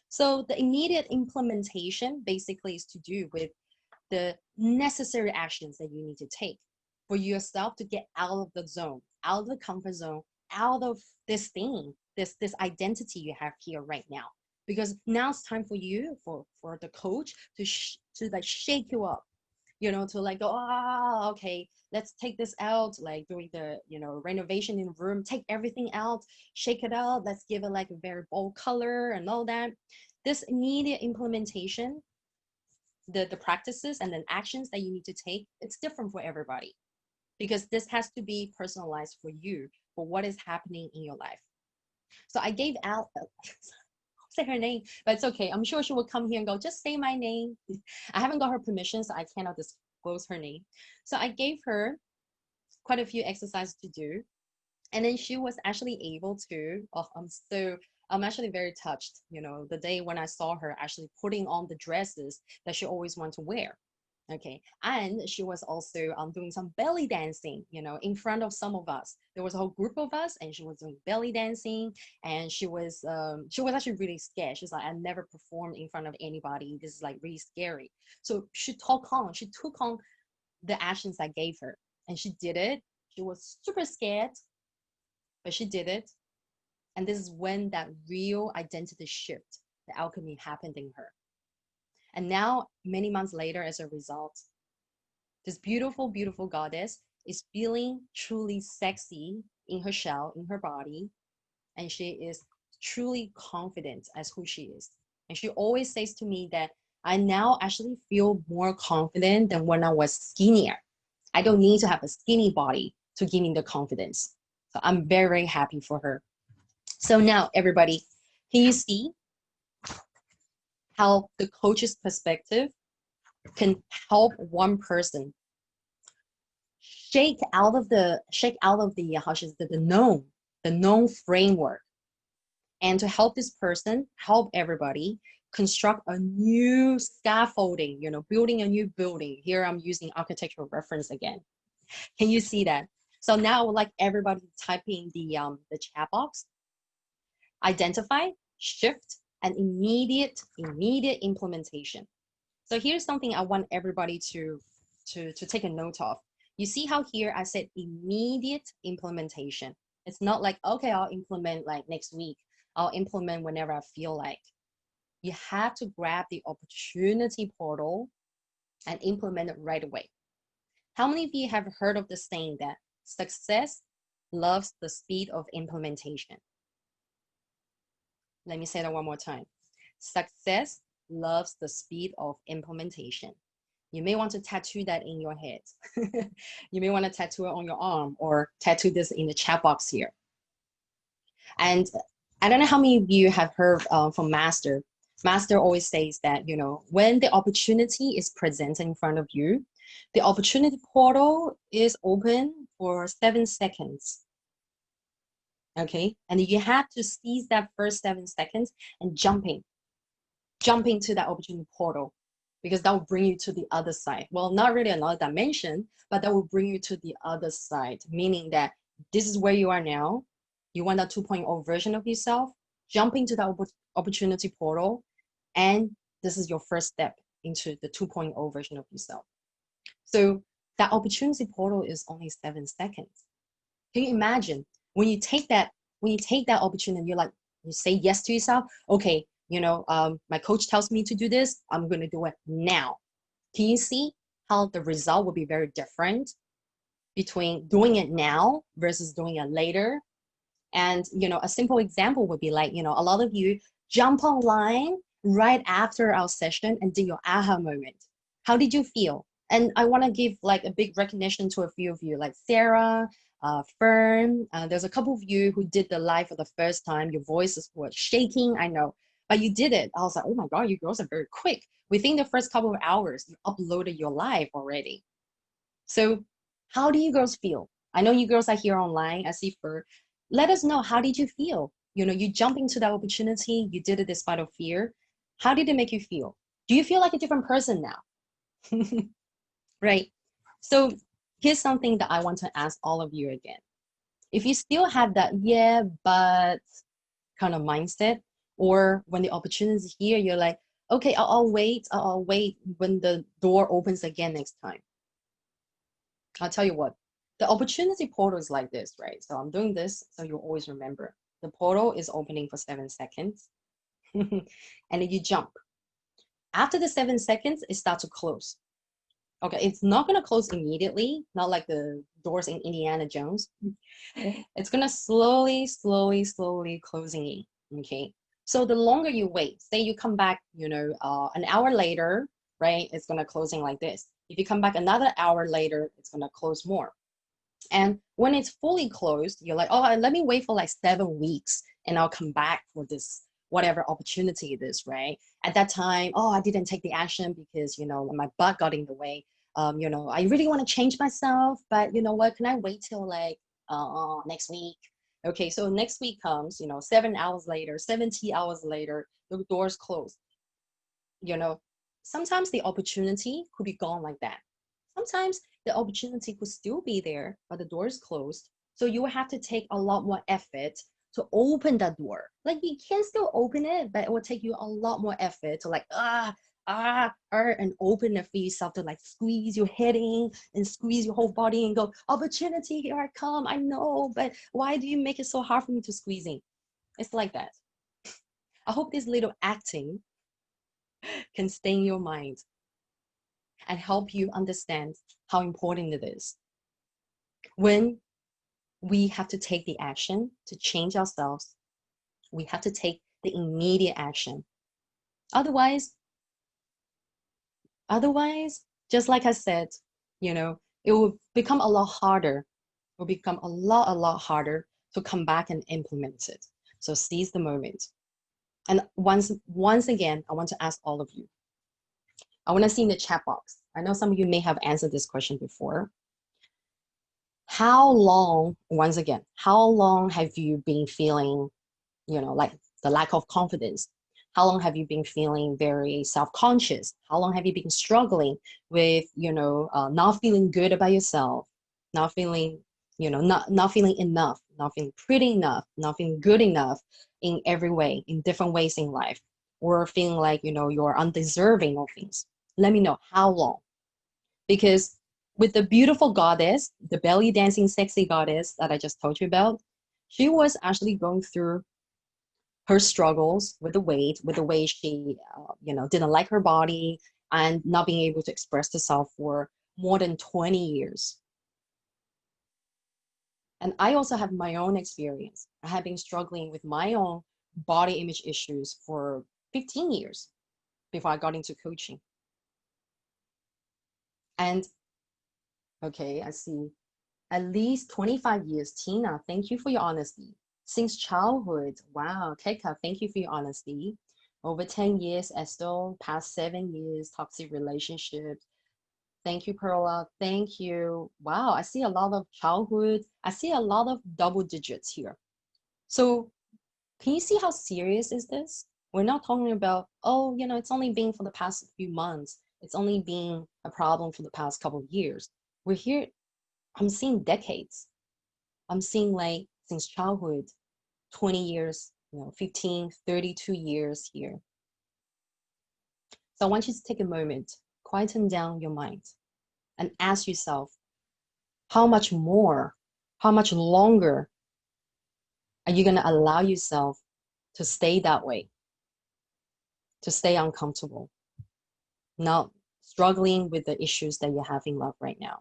So the immediate implementation basically is to do with the necessary actions that you need to take for yourself to get out of the zone, out of the comfort zone, out of this thing, this identity you have here right now. Because now it's time for you, for the coach to like shake you up, you know, to like go, oh, okay, let's take this out, like doing the, you know, renovation in the room, take everything out, shake it out, let's give it like a very bold color and all that. This immediate implementation, the practices and then actions that you need to take, it's different for everybody because this has to be personalized for you, for what is happening in your life. So I gave Al, say her name, but it's okay. I'm sure she will come here and go, just say my name. I haven't got her permission, so I cannot disclose her name. So I gave her quite a few exercises to do. And then she was actually able to, oh, I'm actually very touched, you know, the day when I saw her actually putting on the dresses that she always wanted to wear. Okay, and she was also doing some belly dancing, you know, in front of some of us. There was a whole group of us, and she was doing belly dancing, and she was actually really scared. She's like, I never performed in front of anybody. This is like really scary. So she took on the actions I gave her, and she did it. She was super scared, but she did it. And this is when that real identity shift, the alchemy happened in her. And now, many months later, as a result, this beautiful, beautiful goddess is feeling truly sexy in her shell, in her body. And she is truly confident as who she is. And she always says to me that I now actually feel more confident than when I was skinnier. I don't need to have a skinny body to give me the confidence. So I'm very, very happy for her. So now, everybody, can you see how the coach's perspective can help one person shake out of the known framework, and to help this person, help everybody construct a new scaffolding, you know, building a new building. Here I'm using architectural reference again. Can you see that? So now I would like everybody to type in the chat box, identify, shift, and immediate implementation. So here's something I want everybody to take a note of. You see how here I said immediate implementation. It's not like, okay, I'll implement like next week. I'll implement whenever I feel like. You have to grab the opportunity portal and implement it right away. How many of you have heard of the saying that success loves the speed of implementation? Let me say that one more time. Success loves the speed of implementation. You may want to tattoo that in your head. You may want to tattoo it on your arm or tattoo this in the chat box here. And I don't know how many of you have heard from Master. Master always says that, you know, when the opportunity is presented in front of you, the opportunity portal is open for 7 seconds. Okay, and you have to seize that first 7 seconds and jump into that opportunity portal, because that will bring you to the other side. Well, not really another dimension, but that will bring you to the other side, meaning that this is where you are now. You want that 2.0 version of yourself, jump into that opportunity portal, and this is your first step into the 2.0 version of yourself. So that opportunity portal is only 7 seconds. Can you imagine when you take that opportunity, you're like, you say yes to yourself, okay, you know, my coach tells me to do this, I'm going to do it now. Can you see how the result will be very different between doing it now versus doing it later? And, you know, a simple example would be like, you know, a lot of you jump online right after our session and did your aha moment. How did you feel? And I want to give like a big recognition to a few of you, like Sarah, Fern. There's a couple of you who did the live for the first time. Your voices were shaking, I know, but you did it. I was like, oh my God, you girls are very quick. Within the first couple of hours, you uploaded your live already. So how do you girls feel? I know you girls are here online. I see Fern. Let us know, how did you feel? You know, you jump into that opportunity, you did it despite of fear. How did it make you feel? Do you feel like a different person now? Right? So here's something that I want to ask all of you again. If you still have that, yeah, but kind of mindset, or when the opportunity is here, you're like, okay, I'll wait. I'll wait when the door opens again next time. I'll tell you what, the opportunity portal is like this, right? So I'm doing this so you'll always remember. The portal is opening for 7 seconds. And then you jump. After the 7 seconds, it starts to close. Okay, it's not gonna close immediately, not like the doors in Indiana Jones. It's gonna slowly, slowly, slowly closing in. Okay. So the longer you wait, say you come back, an hour later, right? It's gonna closing like this. If you come back another hour later, it's gonna close more. And when it's fully closed, you're like, oh, let me wait for like 7 weeks and I'll come back for this whatever opportunity it is, right? At that time, oh, I didn't take the action because, my butt got in the way. I really want to change myself, but you know what? Can I wait till like next week? Okay, so next week comes, 7 hours later, 70 hours later, the doors close. Sometimes the opportunity could be gone like that. Sometimes the opportunity could still be there, but the door is closed. So you will have to take a lot more effort to open that door. Like you can still open it, but it will take you a lot more effort to like, and open it for yourself to like squeeze your head in and squeeze your whole body and go, opportunity, here I come. I know, but why do you make it so hard for me to squeeze in? It's like that. I hope this little acting can stay in your mind and help you understand how important it is. When we have to take the action to change ourselves, we have to take the immediate action. Otherwise, just like I said, it will become a lot harder. It will become a lot harder to come back and implement it. So seize the moment. And once again, I want to ask all of you. I want to see in the chat box. I know some of you may have answered this question before. How long have you been feeling, like the lack of confidence? How long have you been feeling very self-conscious? How long have you been struggling with, not feeling good about yourself, not feeling, not feeling enough, not feeling pretty enough, not feeling good enough in every way, in different ways in life, or feeling like, you're undeserving of things? Let me know how long. Because with the beautiful goddess, the belly dancing sexy goddess that I just told you about, she was actually going through her struggles with the weight, with the way she, didn't like her body and not being able to express herself for more than 20 years. And I also have my own experience. I have been struggling with my own body image issues for 15 years before I got into coaching. And okay, I see. At least 25 years. Tina, thank you for your honesty. Since childhood. Wow. Keka, thank you for your honesty. Over 10 years, Estelle, past 7 years, toxic relationships. Thank you, Perla. Thank you. Wow, I see a lot of childhood. I see a lot of double digits here. So can you see how serious is this? We're not talking about, oh, it's only been for the past few months. It's only been a problem for the past couple of years. We're here, I'm seeing decades. I'm seeing like since childhood, 20 years, 15, 32 years here. So I want you to take a moment, quieten down your mind and ask yourself, how much more, how much longer are you going to allow yourself to stay that way, to stay uncomfortable, not struggling with the issues that you have in love right now?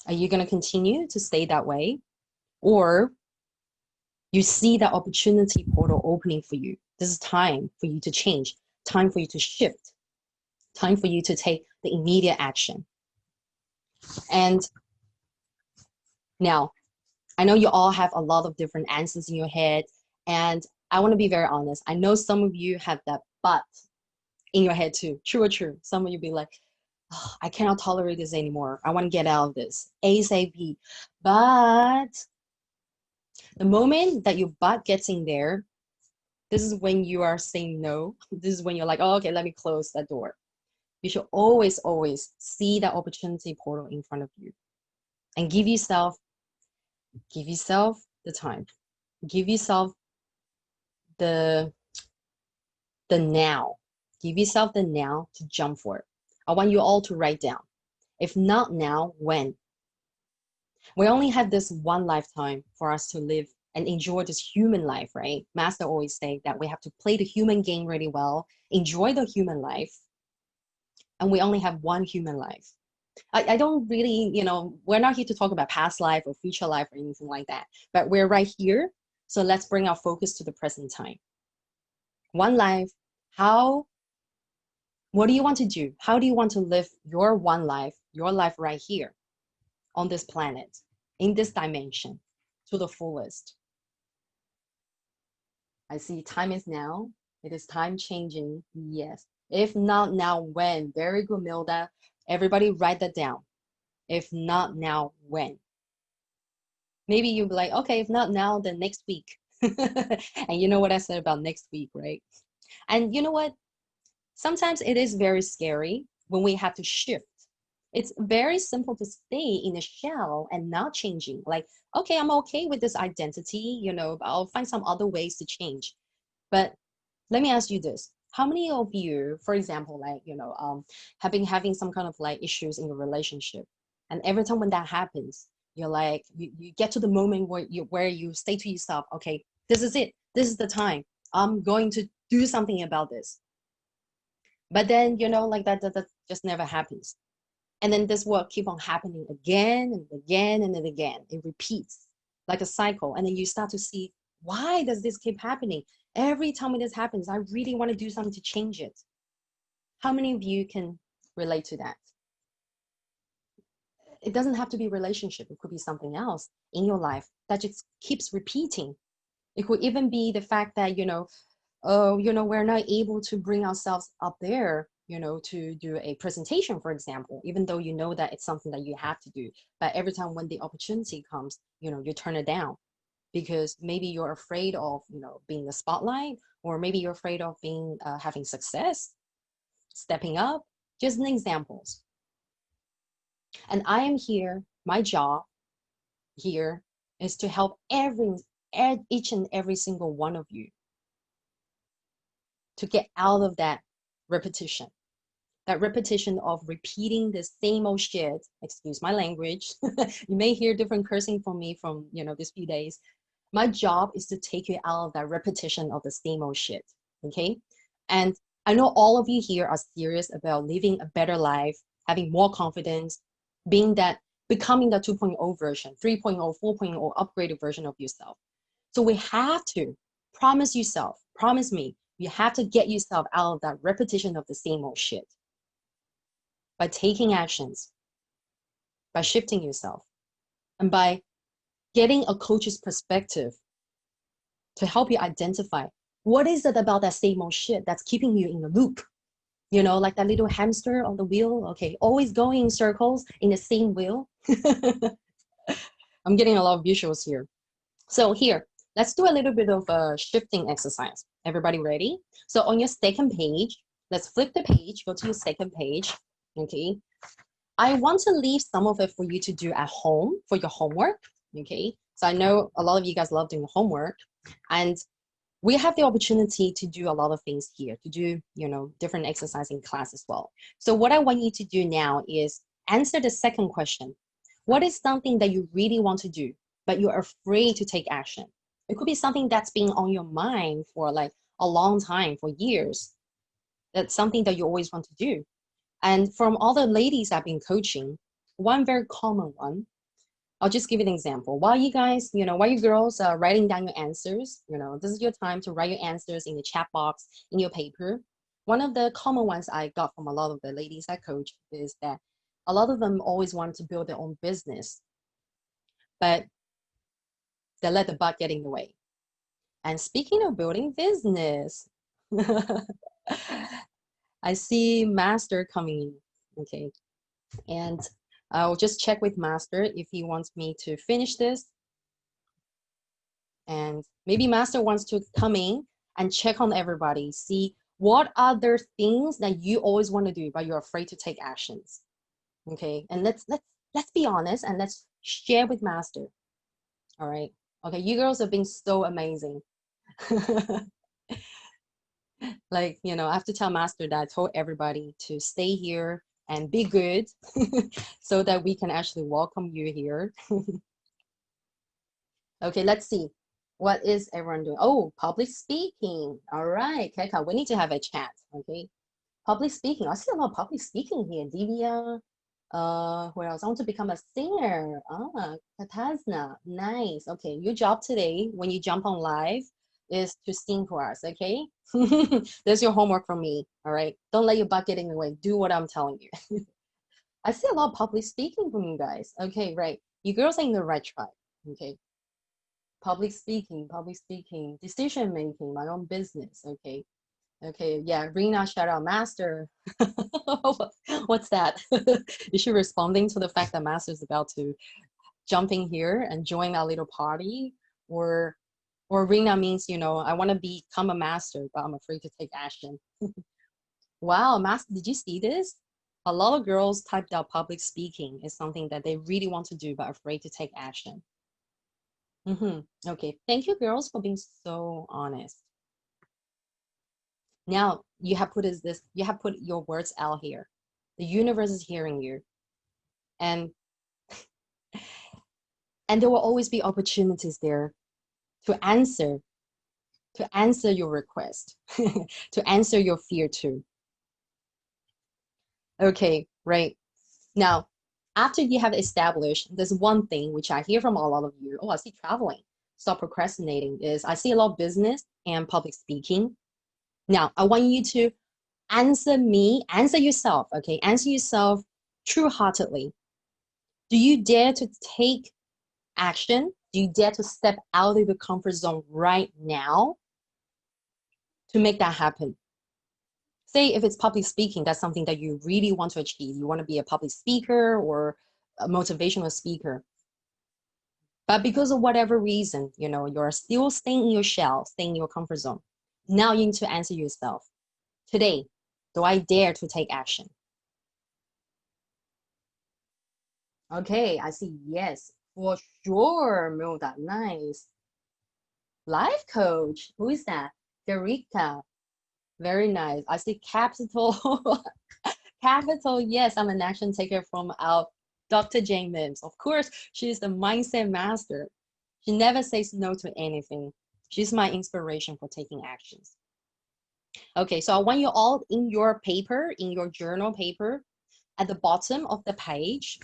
Are you going to continue to stay that way? Or you see that opportunity portal opening for you? This is time for you to change, time for you to shift, time for you to take the immediate action. And now, I know you all have a lot of different answers in your head, and I want to be very honest. I know some of you have that but in your head too. True or true? Some of you be like, oh, I cannot tolerate this anymore. I want to get out of this ASAP. But the moment that your butt gets in there, this is when you are saying no. This is when you're like, oh, okay, let me close that door. You should always, always see that opportunity portal in front of you. and give yourself the time. Give yourself the now. Give yourself the now to jump for it. I want you all to write down. If not now, when? We only have this one lifetime for us to live and enjoy this human life, right? Master always say that we have to play the human game really well, enjoy the human life, and we only have one human life. I don't really, we're not here to talk about past life or future life or anything like that, but we're right here. So let's bring our focus to the present time. One life. What do you want to do? How do you want to live your one life, your life right here on this planet, in this dimension, to the fullest? I see time is now. It is time changing. Yes. If not now, when? Very good, Milda. Everybody write that down. If not now, when? Maybe you'll be like, okay, if not now, then next week. And you know what I said about next week, right? And you know what? Sometimes it is very scary when we have to shift. It's very simple to stay in a shell and not changing. Like, okay, I'm okay with this identity, I'll find some other ways to change. But let me ask you this. How many of you, for example, like, having some kind of like issues in your relationship, and every time when that happens, you're like, you get to the moment where you say to yourself, okay, this is it. This is the time. I'm going to do something about this. But then, like that just never happens. And then this will keep on happening again and again and then again. It repeats like a cycle. And then you start to see, why does this keep happening? Every time when this happens, I really want to do something to change it. How many of you can relate to that? It doesn't have to be a relationship. It could be something else in your life that just keeps repeating. It could even be the fact that, we're not able to bring ourselves up there, to do a presentation, for example, even though you know that it's something that you have to do. But every time when the opportunity comes, you turn it down because maybe you're afraid of, being the spotlight, or maybe you're afraid of being having success, stepping up. Just an examples. And I am here. My job here is to help each and every single one of you to get out of that repetition of repeating the same old shit. Excuse my language. You may hear different cursing from me from, these few days. My job is to take you out of that repetition of the same old shit. Okay. And I know all of you here are serious about living a better life, having more confidence, becoming that 2.0 version, 3.0, 4.0 upgraded version of yourself. So we have to promise me, you have to get yourself out of that repetition of the same old shit by taking actions, by shifting yourself, and by getting a coach's perspective to help you identify what is it about that same old shit that's keeping you in the loop. Like that little hamster on the wheel, okay, always going in circles in the same wheel. I'm getting a lot of visuals here. So here, let's do a little bit of a shifting exercise. Everybody ready? So on your second page, let's flip the page, go to your second page, okay? I want to leave some of it for you to do at home for your homework, okay? So I know a lot of you guys love doing homework, and we have the opportunity to do a lot of things here, to do, different exercise in class as well. So what I want you to do now is answer the second question. What is something that you really want to do, but you're afraid to take action? It could be something that's been on your mind for like a long time, for years. That's something that you always want to do. And from all the ladies I've been coaching, one very common one, I'll just give you an example. While you guys, while you girls are writing down your answers, this is your time to write your answers in the chat box, in your paper. One of the common ones I got from a lot of the ladies I coach is that a lot of them always want to build their own business, but they let the butt get in the way. And speaking of building business, I see Master coming in, okay? And I'll just check with Master if he wants me to finish this. And maybe Master wants to come in and check on everybody, see what other things that you always want to do, but you're afraid to take actions. Okay, and let's let's be honest and let's share with Master. All right. Okay, you girls have been so amazing. Like, I have to tell Master that I told everybody to stay here and be good so that we can actually welcome you here. Okay, let's see. What is everyone doing? Oh, public speaking. All right, Keka, we need to have a chat. Okay. Public speaking. I see a lot of public speaking here. Divya. Where else? I want to become a singer. Ah, Katasna. Nice. Okay, your job today when you jump on live is to sing for us, okay? There's your homework from me. All right. Don't let your butt get in the way. Do what I'm telling you. I see a lot of public speaking from you guys. Okay, right. You girls are in the right track. Okay. Public speaking, decision making, my own business. Okay. Okay, yeah, Rena, shout out, Master. What's that? Is she responding to the fact that Master is about to jump in here and join our little party? Or Rena means, I want to become a master, but I'm afraid to take action. Wow, Master, did you see this? A lot of girls typed out public speaking is something that they really want to do, but afraid to take action. Okay, thank you, girls, for being so honest. Now you have put your words out here. The universe is hearing you. And there will always be opportunities there to answer your request, to answer your fear too. Okay, right. Now, after you have established, there's one thing which I hear from a lot of you. Oh, I see traveling. Stop procrastinating is I see a lot of business and public speaking. Now, I want you to answer yourself, okay? Answer yourself true-heartedly. Do you dare to take action? Do you dare to step out of the comfort zone right now to make that happen? Say if it's public speaking, that's something that you really want to achieve. You want to be a public speaker or a motivational speaker. But because of whatever reason, you're still staying in your shell, staying in your comfort zone. Now you need to answer yourself. Today, do I dare to take action? Okay, I see yes, for sure, Milda. Nice. Life coach. Who is that? Derika. Very nice. I see capital. Capital. Yes, I'm an action taker from our Dr. Jane Mims. Of course, she is the mindset master. She never says no to anything. She's my inspiration for taking actions. Okay, so I want you all in your paper, in your journal paper, at the bottom of the page,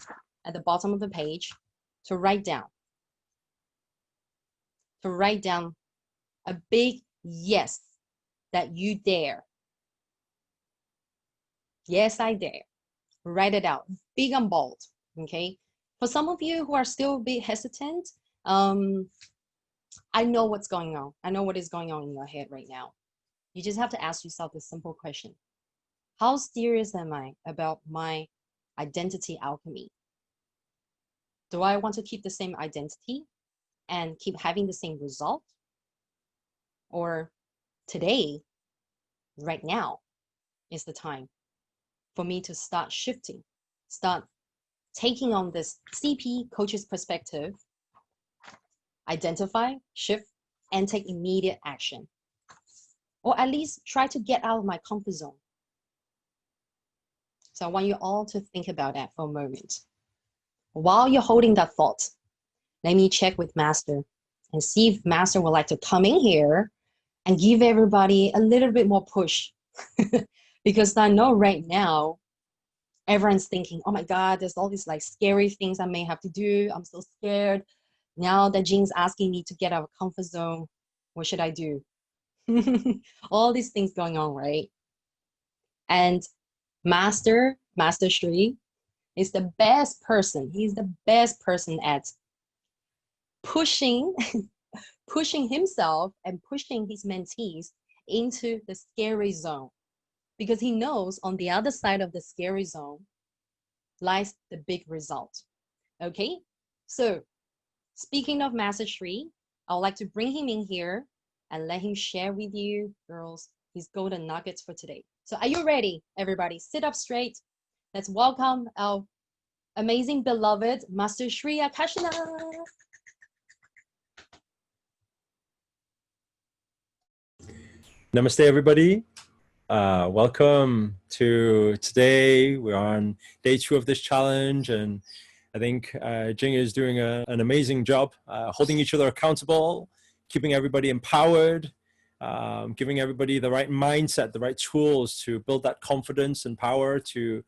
to write down a big yes that you dare. Yes, I dare. Write it out, big and bold. Okay. For some of you who are still a bit hesitant, I know what's going on. I know what is going on in your head right now. You just have to ask yourself this simple question. How serious am I about my identity alchemy? Do I want to keep the same identity and keep having the same result? Or today, right now, is the time for me to start shifting, start taking on this CP coach's perspective, identify, shift, and take immediate action. Or at least try to get out of my comfort zone. So I want you all to think about that for a moment. While you're holding that thought, let me check with Master and see if Master would like to come in here and give everybody a little bit more push. Because I know right now, everyone's thinking, oh my God, there's all these like scary things I may have to do. I'm so scared. Now that Jean's asking me to get out of comfort zone, what should I do? All these things going on, right? And Master Shri is the best person. He's the best person at pushing himself and pushing his mentees into the scary zone, because he knows on the other side of the scary zone lies the big result. Okay, so speaking of Master Shri, I would like to bring him in here and let him share with you, girls, his golden nuggets for today. So are you ready, everybody? Sit up straight. Let's welcome our amazing beloved Master Shri Akashana. Namaste, everybody. Welcome to today. We're on day 2 of this challenge, and I think Jing is doing an amazing job holding each other accountable, keeping everybody empowered, giving everybody the right mindset, the right tools to build that confidence and power to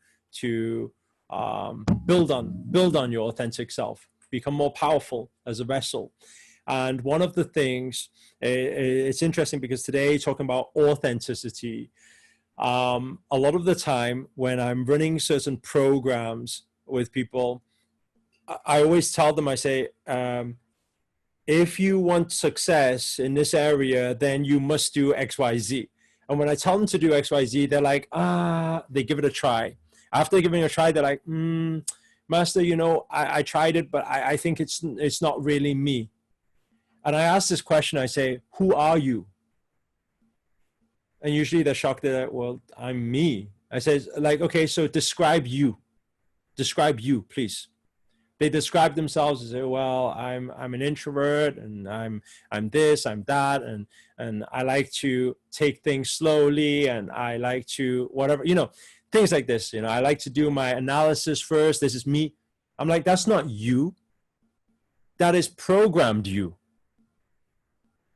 build on your authentic self, become more powerful as a vessel. And one of the things, it's interesting because today talking about authenticity, a lot of the time when I'm running certain programs with people, I always tell them, I say, if you want success in this area, then you must do X, Y, Z. And when I tell them to do X, Y, Z, they're like, they give it a try. After giving it a try, they're like, Master, you know, I tried it, but I think it's not really me. And I ask this question, I say, who are you? And usually they're shocked. They're like, well, I'm me. I say, like, okay, so describe you. Describe you, please. They describe themselves as, well, I'm an introvert, and I'm this, I'm that, and I like to take things slowly, and I like to whatever, you know, things like this. You know, I like to do my analysis first. This is me. I'm like, that's not you. That is programmed you.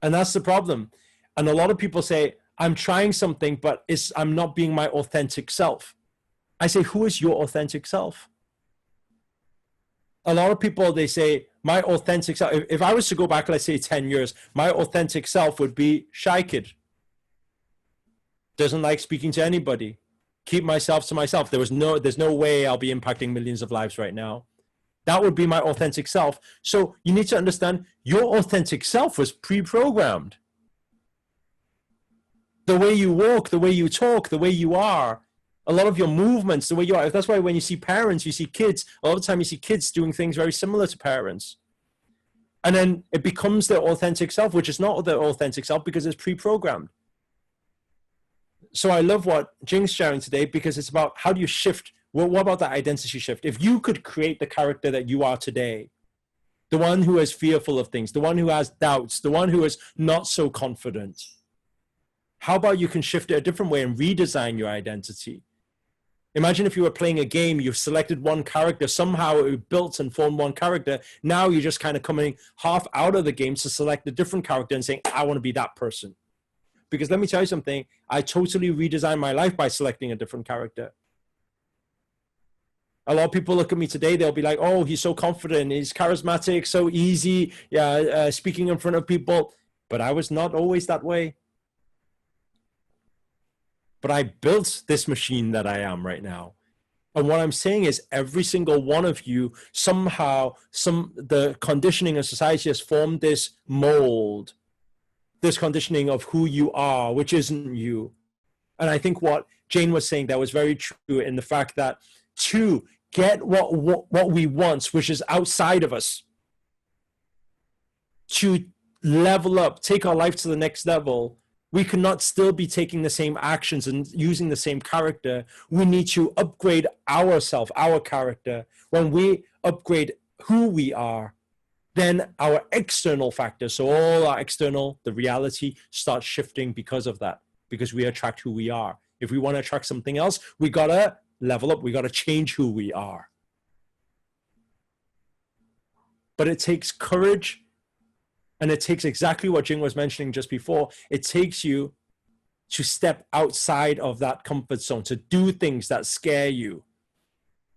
And that's the problem. And a lot of people say, I'm trying something, but I'm not being my authentic self. I say, who is your authentic self? A lot of people, they say, my authentic self, if I was to go back, let's say 10 years, my authentic self would be shy kid. Doesn't like speaking to anybody. Keep myself to myself. There's no way I'll be impacting millions of lives right now. That would be my authentic self. So you need to understand your authentic self was pre-programmed. The way you walk, the way you talk, the way you are, a lot of your movements, the way you are. That's why when you see parents, you see kids, a lot of the time you see kids doing things very similar to parents. And then it becomes their authentic self, which is not their authentic self because it's pre-programmed. So I love what Jing's sharing today because it's about how do you shift. Well, what about that identity shift? If you could create the character that you are today, the one who is fearful of things, the one who has doubts, the one who is not so confident, how about you can shift it a different way and redesign your identity? Imagine if you were playing a game, you've selected one character, somehow it built and formed one character. Now you're just kind of coming half out of the game to select a different character and saying, I want to be that person. Because let me tell you something, I totally redesigned my life by selecting a different character. A lot of people look at me today, they'll be like, oh, he's so confident, he's charismatic, so easy, speaking in front of people. But I was not always that way. But I built this machine that I am right now. And what I'm saying is every single one of you, somehow, the conditioning of society has formed this mold, this conditioning of who you are, which isn't you. And I think what Jane was saying that was very true in the fact that to get what we want, which is outside of us, to level up, take our life to the next level, we cannot still be taking the same actions and using the same character. We need to upgrade ourselves, our character. When we upgrade who we are, then our external factors, so all our external, the reality starts shifting because of that, because we attract who we are. If we want to attract something else, we got to level up. We got to change who we are. But it takes courage, and it takes exactly what Jing was mentioning just before. It takes you to step outside of that comfort zone, to do things that scare you,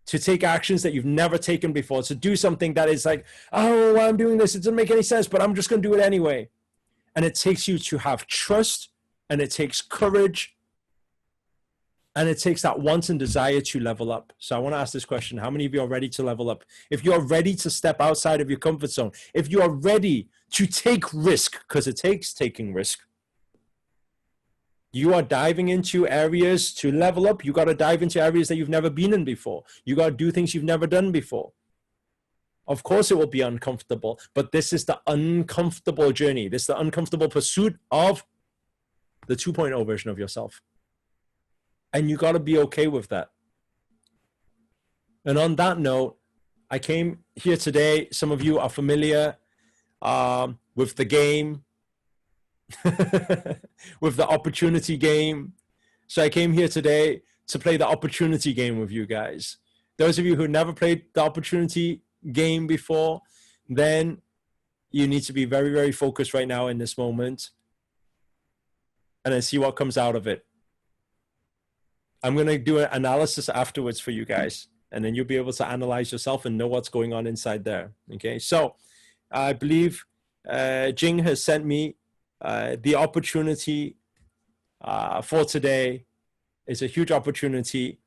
to take actions that you've never taken before, to do something that is like, oh, I'm doing this, it doesn't make any sense, but I'm just going to do it anyway. And it takes you to have trust, and it takes courage, and it takes that want and desire to level up. So I want to ask this question. How many of you are ready to level up? If you're ready to step outside of your comfort zone, if you are ready to take risk, because it takes taking risk, you are diving into areas to level up. You got to dive into areas that you've never been in before. You got to do things you've never done before. Of course it will be uncomfortable, but this is the uncomfortable journey. This is the uncomfortable pursuit of the 2.0 version of yourself. And you got to be okay with that. And on that note, I came here today. Some of you are familiar with the game, with the opportunity game. So I came here today to play the opportunity game with you guys. Those of you who never played the opportunity game before, then you need to be very, very focused right now in this moment and then see what comes out of it. I'm going to do an analysis afterwards for you guys, and then you'll be able to analyze yourself and know what's going on inside there. Okay, so I believe Jing has sent me the opportunity for today. It's a huge opportunity,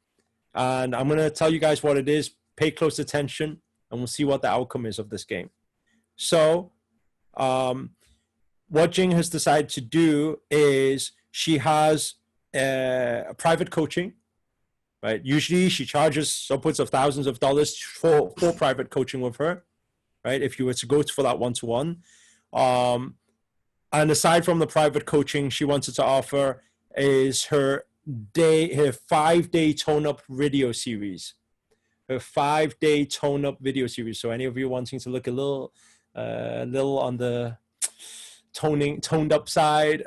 and I'm going to tell you guys what it is. Pay close attention, and we'll see what the outcome is of this game. So what Jing has decided to do is she has a private coaching, right? Usually she charges upwards of thousands of dollars for private coaching with her, right? If you were to go for that one-to-one. And aside from the private coaching, she wanted to offer is her 5-day tone-up video series. Her 5-day tone-up video series. So any of you wanting to look a little on the toned up side,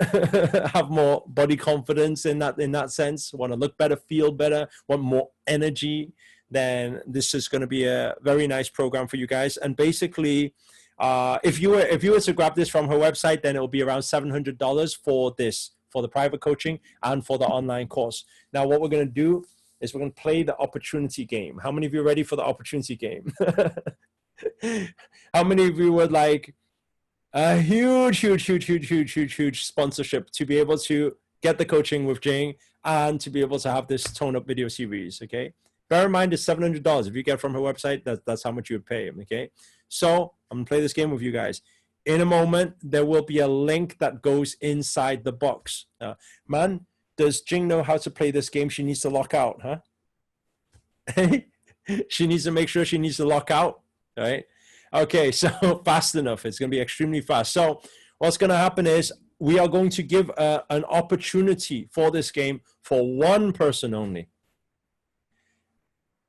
have more body confidence in that sense, want to look better, feel better, want more energy, then this is going to be a very nice program for you guys. And basically, if you were to grab this from her website, then it will be around $700 for this, for the private coaching and for the online course. Now, what we're going to do is we're going to play the opportunity game. How many of you are ready for the opportunity game? How many of you would like a huge sponsorship to be able to get the coaching with Jing and to be able to have this tone-up video series, okay? Bear in mind, it's $700. If you get from her website, that's how much you would pay, okay? So I'm going to play this game with you guys. In a moment, there will be a link that goes inside the box. Man, does Jing know how to play this game? She needs to lock out, huh? She needs to make sure she needs to lock out, right? Okay, so fast enough. It's going to be extremely fast. So what's going to happen is we are going to give an opportunity for this game for one person only.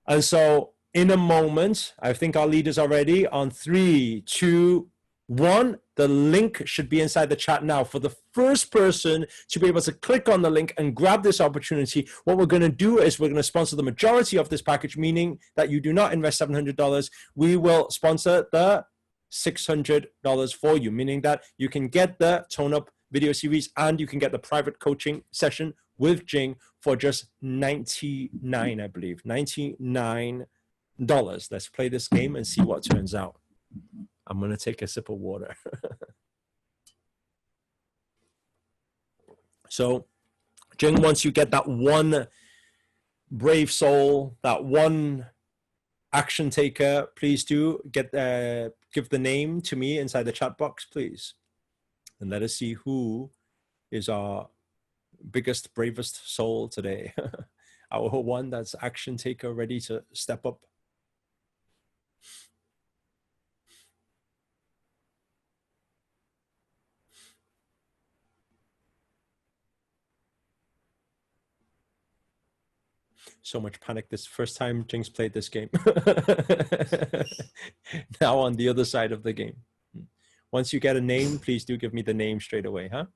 And so in a moment, I think our leaders are ready. On 3, 2, 1, the link should be inside the chat now. For the first person to be able to click on the link and grab this opportunity, what we're going to do is we're going to sponsor the majority of this package, meaning that you do not invest $700. We will sponsor the $600 for you, meaning that you can get the tone-up video series and you can get the private coaching session with Jing for just $99, I believe. $99. Let's play this game and see what turns out. I'm going to take a sip of water. So, Jing, once you get that one brave soul, that one action taker, please do give the name to me inside the chat box, please. And let us see who is our biggest, bravest soul today. Our one that's action taker, ready to step up. So much panic this first time Jing's played this game. Now on the other side of the game. Once you get a name, please do give me the name straight away, huh?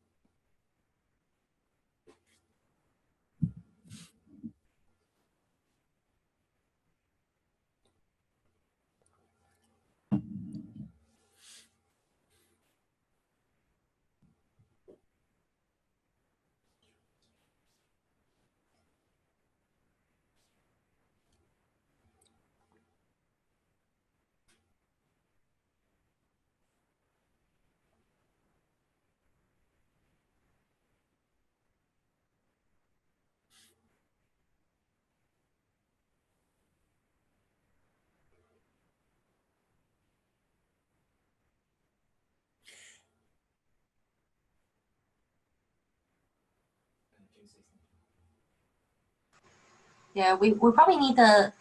Yeah, we probably need the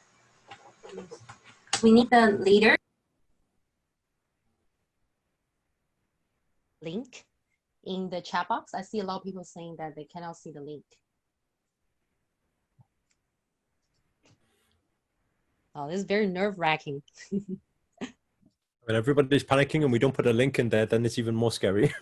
leader link in the chat box. I see a lot of people saying that they cannot see the link. Oh, this is very nerve-wracking. When everybody's panicking and we don't put a link in there, then it's even more scary.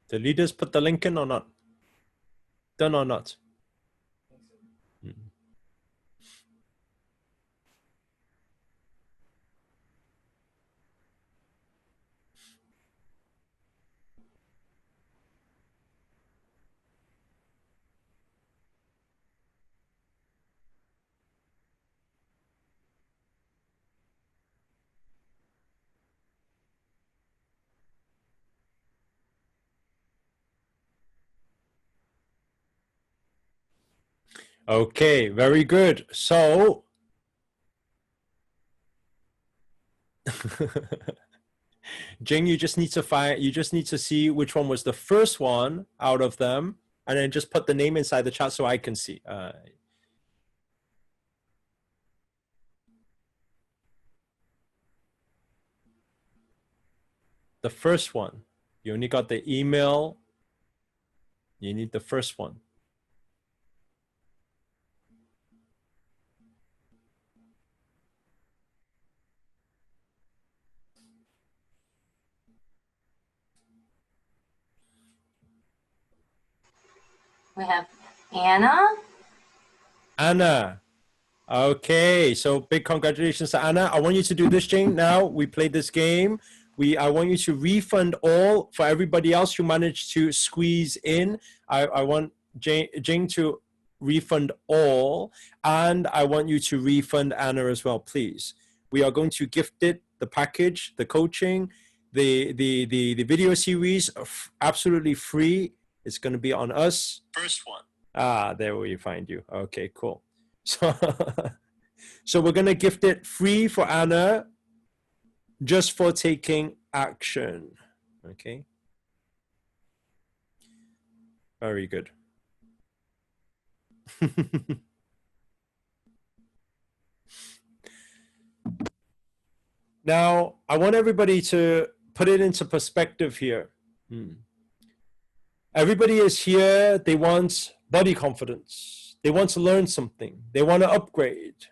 The leaders put the link in or not? Done or not? Okay, very good. So, Jing, you just need to see which one was the first one out of them, and then just put the name inside the chat so I can see. The first one. You only got the email. You need the first one. We have Anna. Anna. Okay, so big congratulations to Anna. I want you to do this, Jing. Now we played this game. I want you to refund all for everybody else who managed to squeeze in. I want Jing to refund all, and I want you to refund Anna as well, please. We are going to gift it, the package, the coaching, the video series, absolutely free. It's going to be on us. First one. There we find you. Okay, cool. So we're going to gift it free for Anna just for taking action. Okay. Very good. Now, I want everybody to put it into perspective here. Everybody is here. They want body confidence. They want to learn something. They want to upgrade.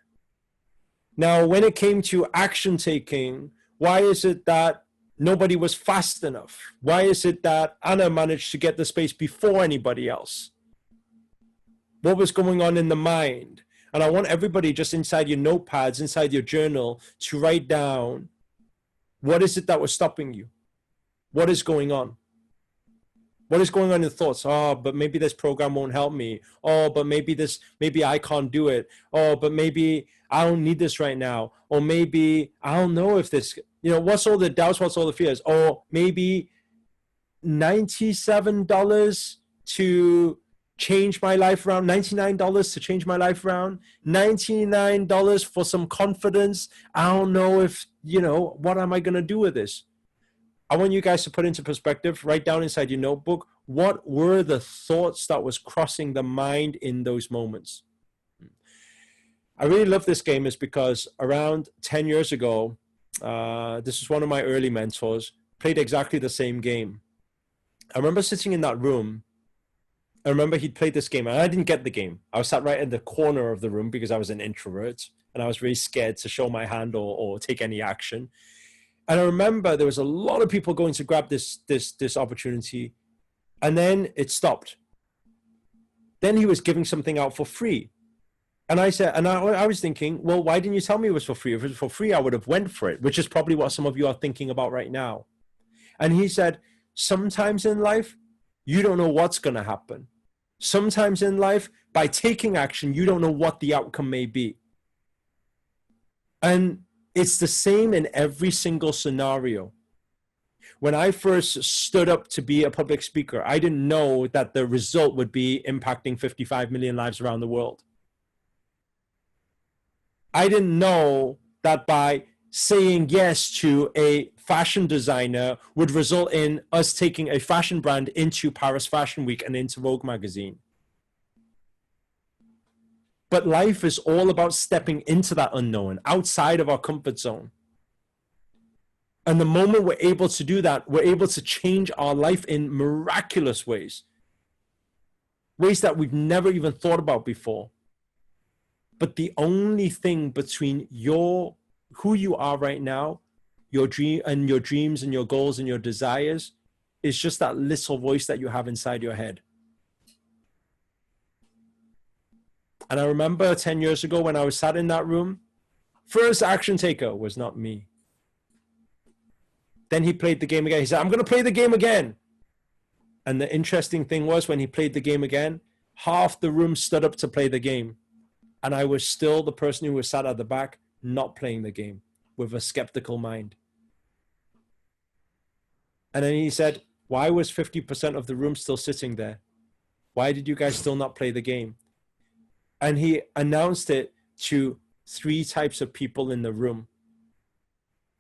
Now, when it came to action taking, why is it that nobody was fast enough? Why is it that Anna managed to get the space before anybody else? What was going on in the mind? And I want everybody just inside your notepads, inside your journal, to write down, what is it that was stopping you? What is going on? What is going on in your thoughts? Oh, but maybe this program won't help me. Oh, but maybe I can't do it. Oh, but maybe I don't need this right now. Or maybe I don't know if this, what's all the doubts, what's all the fears? Or maybe $97 to change my life around, $99 to change my life around, $99 for some confidence. I don't know if, what am I going to do with this? I want you guys to put into perspective, write down inside your notebook, what were the thoughts that was crossing the mind in those moments? I really love this game is because around 10 years ago, this is one of my early mentors, played exactly the same game. I remember sitting in that room. I remember he'd played this game and I didn't get the game. I was sat right in the corner of the room because I was an introvert and I was really scared to show my hand or take any action. And I remember there was a lot of people going to grab this opportunity, and then it stopped. Then he was giving something out for free. And I said, and I was thinking, well, why didn't you tell me it was for free? If it was for free, I would have went for it, which is probably what some of you are thinking about right now. And he said, sometimes in life, you don't know what's going to happen. Sometimes in life, by taking action, you don't know what the outcome may be. And it's the same in every single scenario. When I first stood up to be a public speaker, I didn't know that the result would be impacting 55 million lives around the world. I didn't know that by saying yes to a fashion designer would result in us taking a fashion brand into Paris Fashion Week and into Vogue magazine. But life is all about stepping into that unknown, outside of our comfort zone. And the moment we're able to do that, we're able to change our life in miraculous ways. Ways that we've never even thought about before. But the only thing between who you are right now, your dreams and your goals and your desires, is just that little voice that you have inside your head. And I remember 10 years ago when I was sat in that room, first action taker was not me. Then he played the game again. He said, I'm going to play the game again. And the interesting thing was, when he played the game again, half the room stood up to play the game. And I was still the person who was sat at the back, not playing the game, with a skeptical mind. And then he said, why was 50% of the room still sitting there? Why did you guys still not play the game? And he announced it to 3 types of people in the room.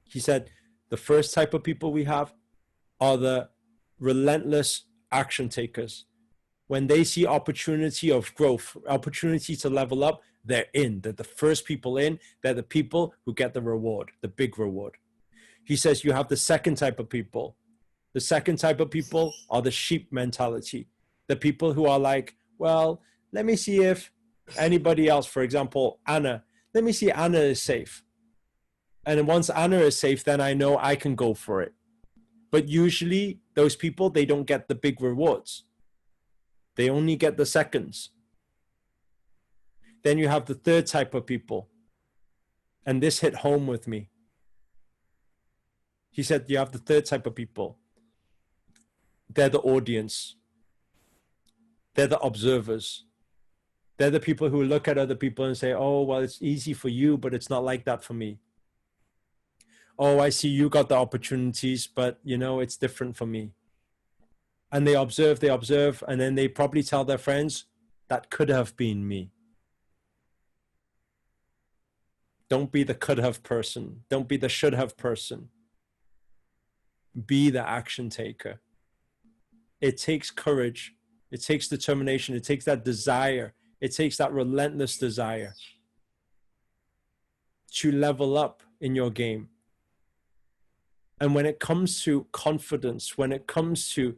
He said, the first type of people we have are the relentless action takers. When they see opportunity of growth, opportunity to level up, they're in. They're the first people in. They're the people who get the reward, the big reward. He says you have the second type of people. The second type of people are the sheep mentality. The people who are like, well, let me see if anybody else, for example, Anna, let me see Anna is safe. And once Anna is safe, then I know I can go for it. But usually those people, they don't get the big rewards. They only get the seconds. Then you have the third type of people. And this hit home with me. He said, you have the third type of people. They're the audience. They're the observers. They're the people who look at other people and say, oh, well, it's easy for you, but it's not like that for me. Oh, I see you got the opportunities, but it's different for me. And they observe, and then they probably tell their friends, that could have been me. Don't be the could have person. Don't be the should have person. Be the action taker. It takes courage. It takes determination. It takes that desire. It takes that relentless desire to level up in your game. And when it comes to confidence, when it comes to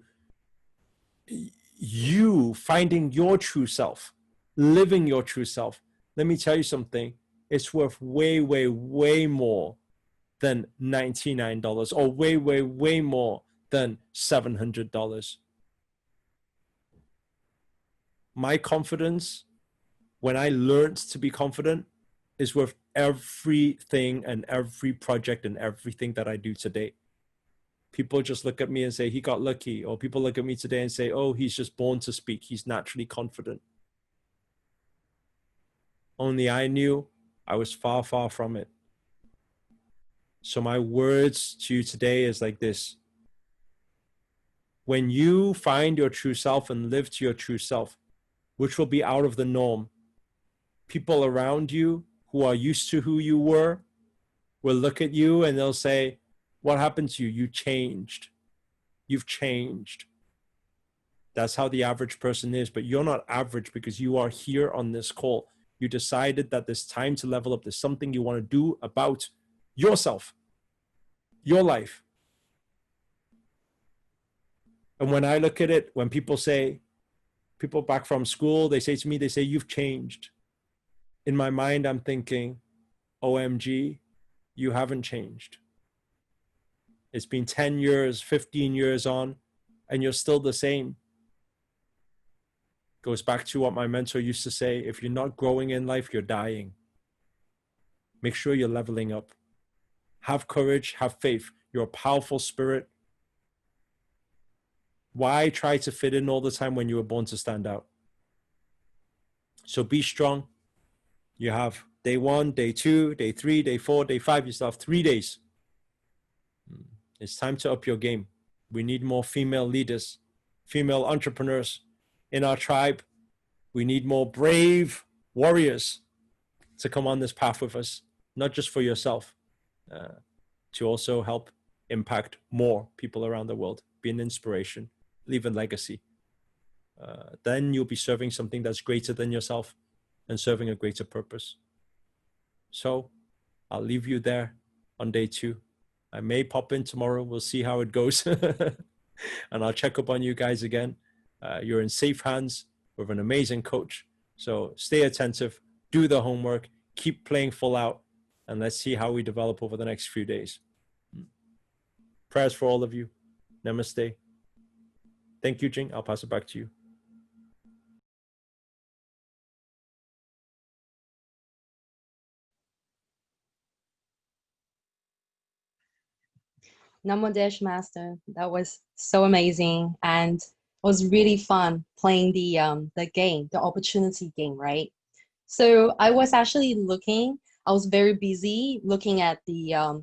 you finding your true self, living your true self, let me tell you something. It's worth way, way, way more than $99 or way, way, way more than $700. My confidence, when I learned to be confident, is worth everything and every project and everything that I do today. People just look at me and say, he got lucky. Or people look at me today and say, oh, he's just born to speak. He's naturally confident. Only I knew I was far, far from it. So my words to you today is like this. When you find your true self and live to your true self, which will be out of the norm, people around you who are used to who you were will look at you and they'll say, what happened to you? You changed. You've changed. That's how the average person is, but you're not average because you are here on this call. You decided that there's time to level up. There's something you want to do about yourself, your life. And when I look at it, when people back from school, they say to me, you've changed. In my mind, I'm thinking, OMG, you haven't changed. It's been 10 years, 15 years on, and you're still the same. Goes back to what my mentor used to say, if you're not growing in life, you're dying. Make sure you're leveling up. Have courage, have faith. You're a powerful spirit. Why try to fit in all the time when you were born to stand out? So be strong. You have day 1, day 2, day 3, day 4, day 5. You still have 3 days. It's time to up your game. We need more female leaders, female entrepreneurs in our tribe. We need more brave warriors to come on this path with us, not just for yourself, to also help impact more people around the world, be an inspiration, leave a legacy. Then you'll be serving something that's greater than yourself and serving a greater purpose. So I'll leave you there on day 2. I may pop in tomorrow. We'll see how it goes. And I'll check up on you guys again. You're in safe hands with an amazing coach. So stay attentive, do the homework, keep playing full out, and let's see how we develop over the next few days. Prayers for all of you. Namaste. Thank you, Jing. I'll pass it back to you. Namo Dash Master, that was so amazing, and it was really fun playing the game, the opportunity game, right? So I was actually looking. I was very busy looking at the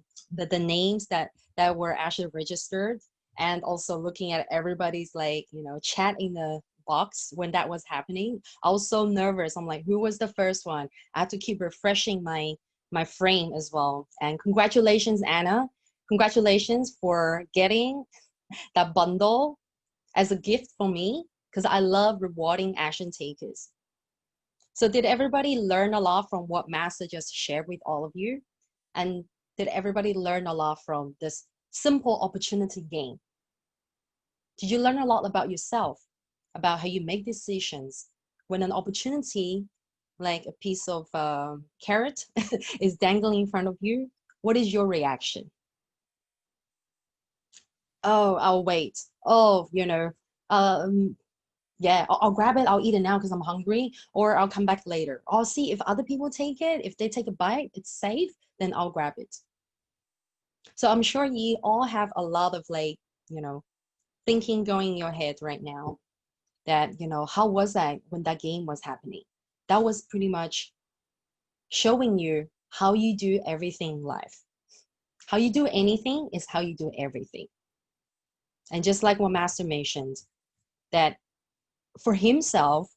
names that were actually registered, and also looking at everybody's chat in the box when that was happening. I was so nervous. I'm like, who was the first one? I had to keep refreshing my frame as well. And congratulations, Anna. Congratulations for getting that bundle as a gift for me, because I love rewarding action takers. So did everybody learn a lot from what Master just shared with all of you? And did everybody learn a lot from this simple opportunity game? Did you learn a lot about yourself, about how you make decisions when an opportunity, like a piece of carrot, is dangling in front of you? What is your reaction? Oh, I'll wait. Oh, yeah, I'll grab it. I'll eat it now because I'm hungry, or I'll come back later. I'll see if other people take it. If they take a bite, it's safe, then I'll grab it. So I'm sure you all have a lot of thinking going in your head right now that, how was I when that game was happening? That was pretty much showing you how you do everything in life. How you do anything is how you do everything. And just like what Master mentioned, that for himself,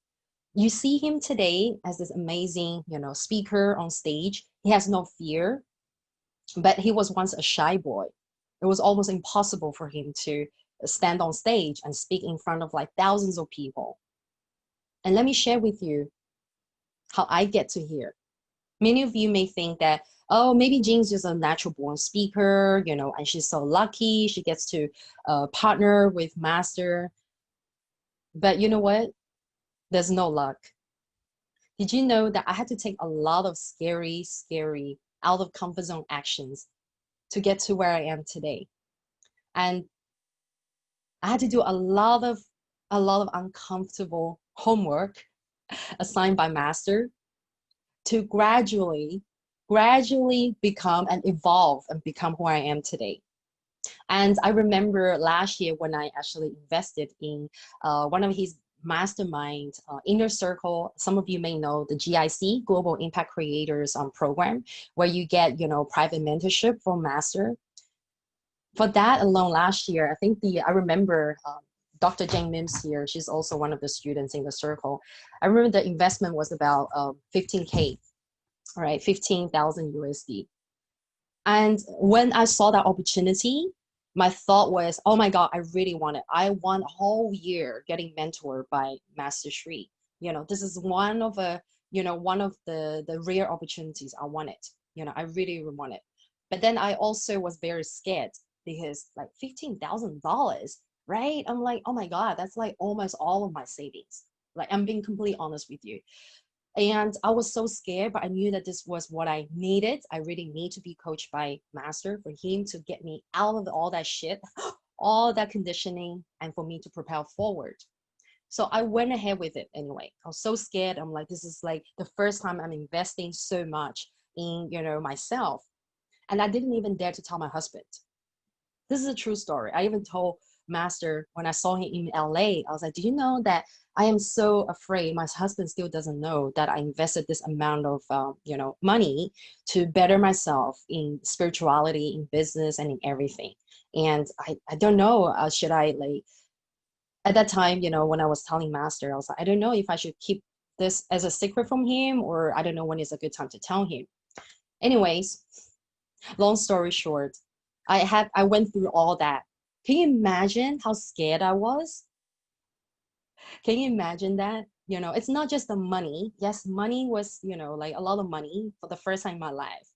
you see him today as this amazing, speaker on stage. He has no fear, but he was once a shy boy. It was almost impossible for him to stand on stage and speak in front of thousands of people. And let me share with you how I get to hear. Many of you may think that, oh, maybe Jing's just a natural born speaker, and she's so lucky she gets to partner with Master. But you know what? There's no luck. Did you know that I had to take a lot of scary, out of comfort zone actions to get to where I am today? And I had to do a lot of uncomfortable homework assigned by Master to gradually become and evolve and become who I am today. And I remember last year when I actually invested in one of his mastermind inner circle. Some of you may know the GIC, Global Impact Creators program, where you get private mentorship from Master. For that alone, last year, I remember Dr. Jane Mims here. She's also one of the students in the circle. I remember the investment was about 15K, all right, 15,000 USD. And when I saw that opportunity, my thought was, oh my God, I really want it. I want a whole year getting mentored by Master Shri. This is one of the rare opportunities. I want it. I really want it. But then I also was very scared because $15,000, right? I'm like, oh my God, that's almost all of my savings. I'm being completely honest with you. And I was so scared, but I knew that this was what I needed. I really need to be coached by Master for him to get me out of all that shit, all that conditioning, and for me to propel forward. So I went ahead with it anyway. I was so scared. I'm like, this is the first time I'm investing so much in, myself. And I didn't even dare to tell my husband. This is a true story. I even told Master when I saw him in LA, I was like, do you know that I am so afraid my husband still doesn't know that I invested this amount of money to better myself in spirituality, in business, and in everything. And I don't know, should I at that time, when I was telling Master, I was like, I don't know if I should keep this as a secret from him, or I don't know when is a good time to tell him. Anyways, Long story short, I went through all that. Can you imagine how scared I was? Can you imagine that? You know, it's not just the money. Yes, money was, you know, like a lot of money for the first time in my life.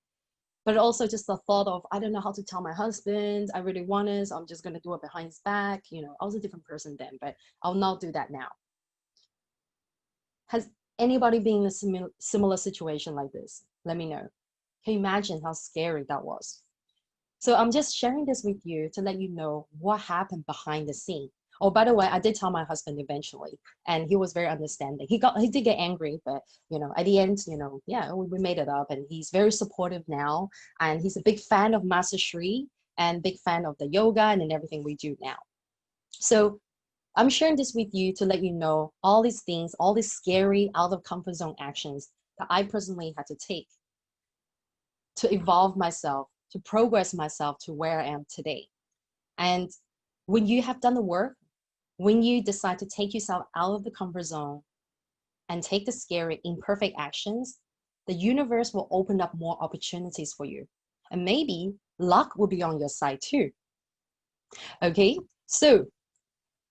But also just the thought of, I don't know how to tell my husband I really want it, so I'm just gonna do it behind his back. You know, I was a different person then, but I'll not do that now. Has anybody been in a similar situation like this? Let me know. Can you imagine how scary that was? So I'm just sharing this with you to let you know what happened behind the scene. Oh, by the way, I did tell my husband eventually, and he was very understanding. He did get angry, but you know, at the end, you know, yeah, we made it up, and he's very supportive now, and he's a big fan of Master Shri and big fan of the yoga and everything we do now. So I'm sharing this with you to let you know all these things, all these scary out of comfort zone actions that I personally had to take to evolve myself, to progress myself to where I am today. And when you have done the work, when you decide to take yourself out of the comfort zone and take the scary, imperfect actions, the universe will open up more opportunities for you. And maybe luck will be on your side too. Okay, so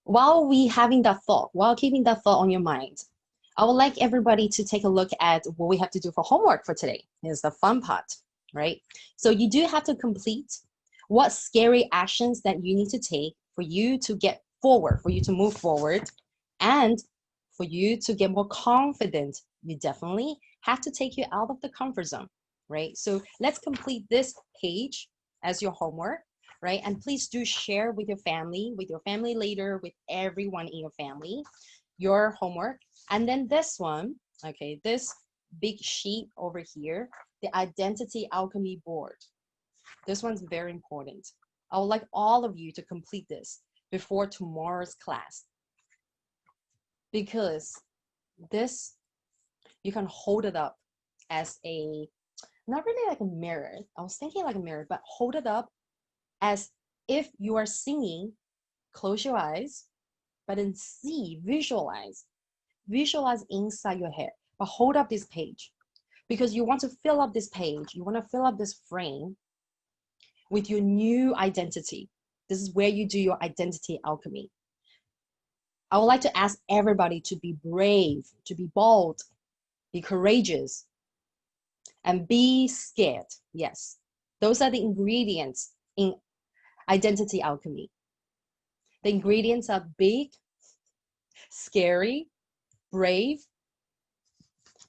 while we having that thought, while keeping that thought on your mind, I would like everybody to take a look at what we have to do for homework for today. Is the fun part, right? So you do have to complete what scary actions that you need to take for you to get forward, for you to move forward, and for you to get more confident. You definitely have to take you out of the comfort zone, right? So let's complete this page as your homework, right? And please do share with your family later, with everyone in your family, your homework. And then this one, okay, this big sheet over here, the identity alchemy board. This one's very important. I would like all of you to complete this before tomorrow's class, because this, you can hold it up as a, not really like a mirror. I was thinking like a mirror, but hold it up as if you are singing. Close your eyes, but then see, visualize inside your head, but hold up this page, because you want to fill up this page, you want to fill up this frame with your new identity. This is where you do your identity alchemy. I would like to ask everybody to be brave, to be bold, be courageous, and be scared. Yes, those are the ingredients in identity alchemy. The ingredients are big, scary, brave,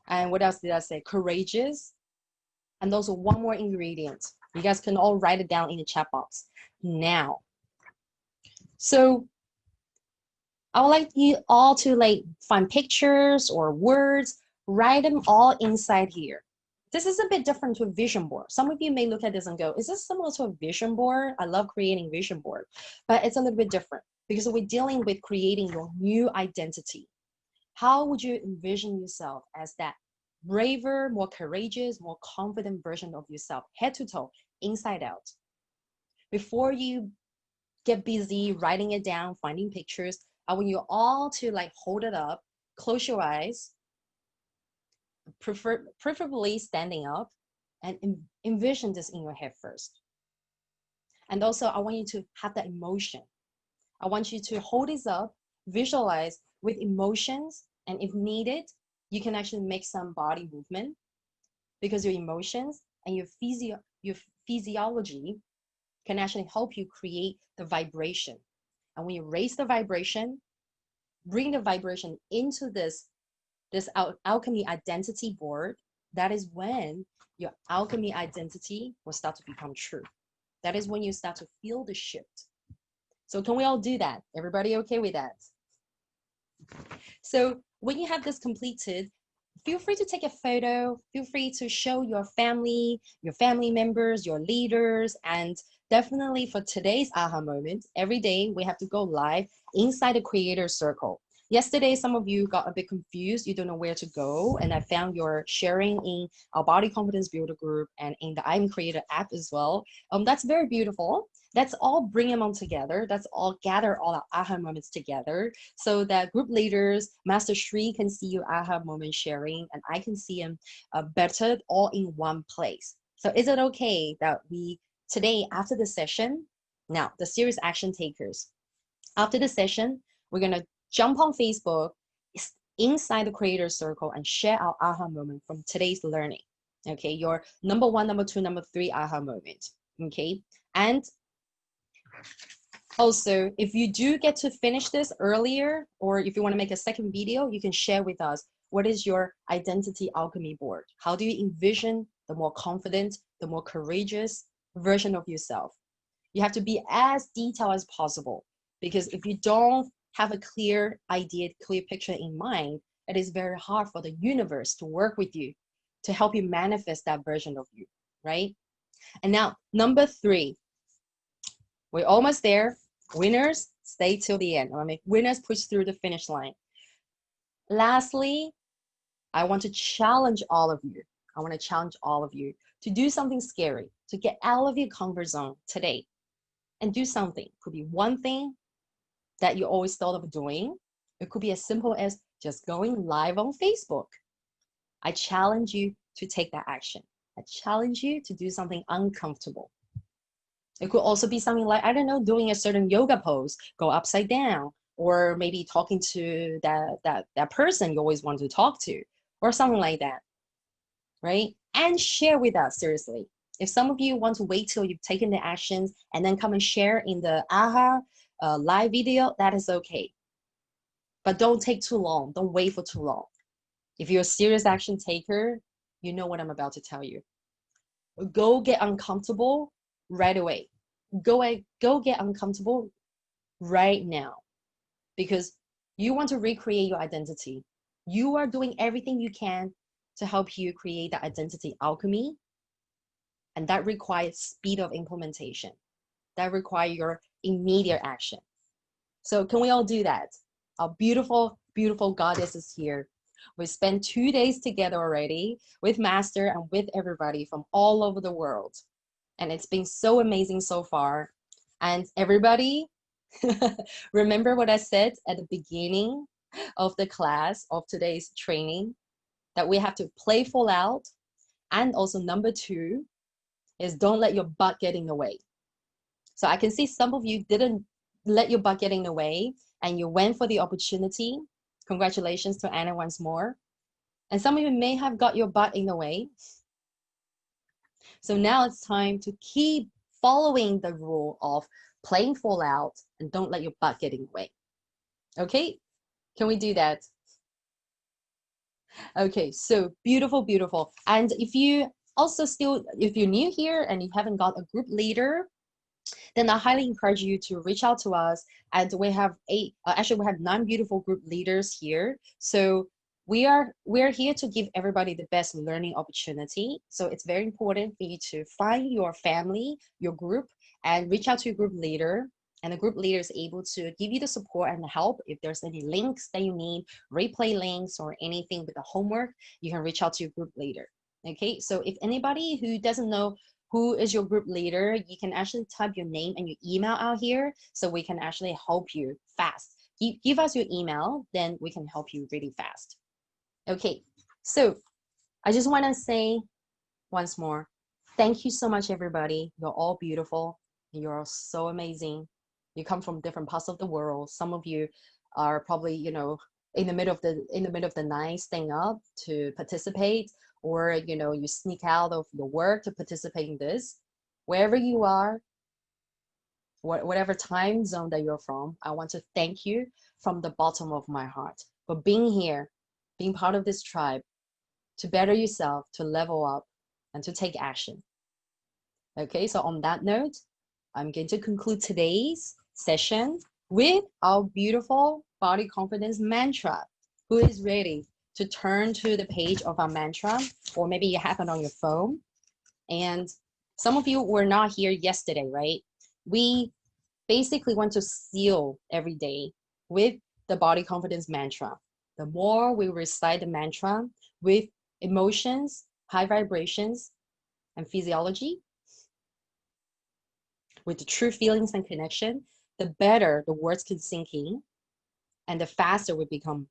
and what else did I say? Courageous. And those are one more ingredient. You guys can all write it down in the chat box now. So I would like you all to like find pictures or words, write them all inside here. This is a bit different to a vision board. Some of you may look at this and go, is this similar to a vision board? I love creating vision board, but it's a little bit different because we're dealing with creating your new identity. How would you envision yourself as that braver, more courageous, more confident version of yourself, head to toe, inside out? Before you get busy writing it down, finding pictures, I want you all to like hold it up, close your eyes, preferably standing up, and envision this in your head first. And also, I want you to have that emotion. I want you to hold this up, visualize with emotions, and if needed, you can actually make some body movement, because your emotions and your physiology can actually help you create the vibration. And when you raise the vibration, bring the vibration into this alchemy identity board, that is when your alchemy identity will start to become true. That is when you start to feel the shift. So can we all do that? Everybody okay with that? So when you have this completed, feel free to take a photo, feel free to show your family members, your leaders, and definitely for today's aha moment, every day we have to go live inside the creator circle. Yesterday, some of you got a bit confused. You don't know where to go. And I found your sharing in our Body Confidence Builder group and in the I'm Creator app as well. That's very beautiful. Let's all bring them on together. Let's all gather all our aha moments together so that group leaders, Master Shri can see your aha moment sharing, and I can see them better all in one place. So is it okay that we today, after the session, now the serious action takers, after the session, we're going to jump on Facebook inside the creator circle and share our aha moment from today's learning. Okay, your number 1, number 2, number 3 aha moment. Okay, and also, if you do get to finish this earlier, or if you want to make a second video, you can share with us what is your identity alchemy board. How do you envision the more confident, the more courageous version of yourself? You have to be as detailed as possible, because if you don't have a clear idea, clear picture in mind, it is very hard for the universe to work with you to help you manifest that version of you, right? And now, number 3, we're almost there. Winners stay till the end. I mean, winners push through the finish line. Lastly, I want to challenge all of you. I want to challenge all of you to do something scary, to get out of your comfort zone today and do something. It could be one thing that you always thought of doing. It could be as simple as just going live on Facebook. I challenge you to take that action. I challenge you to do something uncomfortable. It could also be something like, I don't know, doing a certain yoga pose, go upside down, or maybe talking to that person you always want to talk to, or something like that, right? And share with us, seriously. If some of you want to wait till you've taken the actions and then come and share in the AHA live video, that is okay. But don't take too long. Don't wait for too long. If you're a serious action taker, you know what I'm about to tell you. Go get uncomfortable right away. Go get uncomfortable right now, because you want to recreate your identity. You are doing everything you can to help you create the identity alchemy, and that requires speed of implementation. That requires your immediate action. So can we all do that? Our beautiful, beautiful goddess is here. We spent 2 days together already with Master and with everybody from all over the world. And it's been so amazing so far. And everybody, remember what I said at the beginning of the class of today's training, that we have to play full out. And also number 2 is don't let your butt get in the way. So I can see some of you didn't let your butt get in the way and you went for the opportunity. Congratulations to Anna once more. And some of you may have got your butt in the way. So now it's time to keep following the rule of playing full out and don't let your butt get in the way. Okay, can we do that? Okay, so beautiful, beautiful. And if you also if you're new here and you haven't got a group leader, then I highly encourage you to reach out to us. And we have actually we have 9 beautiful group leaders here. So we're here to give everybody the best learning opportunity. So it's very important for you to find your family, your group, and reach out to your group leader. And the group leader is able to give you the support and the help. If there's any links that you need, replay links or anything with the homework, you can reach out to your group leader. Okay, so if anybody who doesn't know who is your group leader, you can actually type your name and your email out here so we can actually help you fast. Give us your email, then we can help you really fast. Okay, so I just want to say once more, thank you so much, everybody. You're all beautiful. You're so amazing. You come from different parts of the world. Some of you are probably, you know, in the middle of the night staying up to participate, or you know, you sneak out of your work to participate in this. Wherever you are, whatever time zone that you're from, I want to thank you from the bottom of my heart for being here, being part of this tribe, to better yourself, to level up, and to take action. Okay, so on that note, I'm going to conclude today's session with our beautiful body confidence mantra. Who is ready to turn to the page of our mantra, or maybe you have it on your phone? And some of you were not here yesterday, right? We basically want to seal every day with the body confidence mantra. The more we recite the mantra with emotions, high vibrations, and physiology, with the true feelings and connection, the better the words can sink in, and the faster we become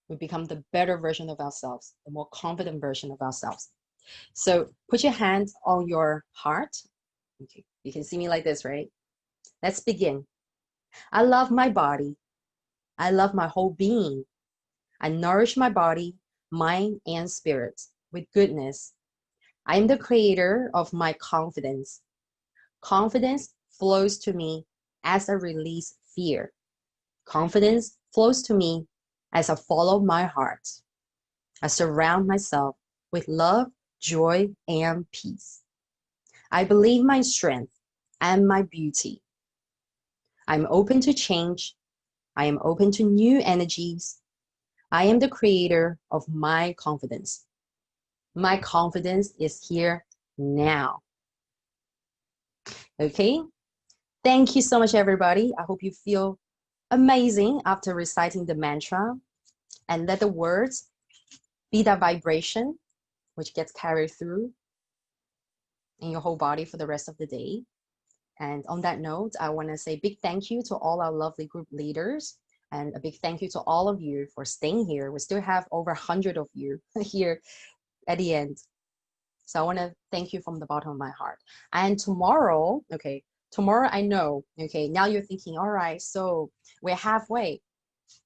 the better version of ourselves, the more confident version of ourselves. So put your hand on your heart. Okay, you can see me like this, right? Let's begin. I love my body. I love my whole being. I nourish my body, mind, and spirit with goodness. I am the creator of my confidence. Confidence flows to me as I release fear. Confidence flows to me as I follow my heart. I surround myself with love, joy, and peace. I believe my strength and my beauty. I'm open to change. I am open to new energies. I am the creator of my confidence. My confidence is here now. Okay? Thank you so much, everybody. I hope you feel amazing after reciting the mantra, and let the words be that vibration which gets carried through in your whole body for the rest of the day. And on that note, I want to say a big thank you to all our lovely group leaders, and a big thank you to all of you for staying here. We still have over 100 of you here at the end. So I want to thank you from the bottom of my heart. And tomorrow, okay, tomorrow I know, okay, now you're thinking, all right, so we're halfway.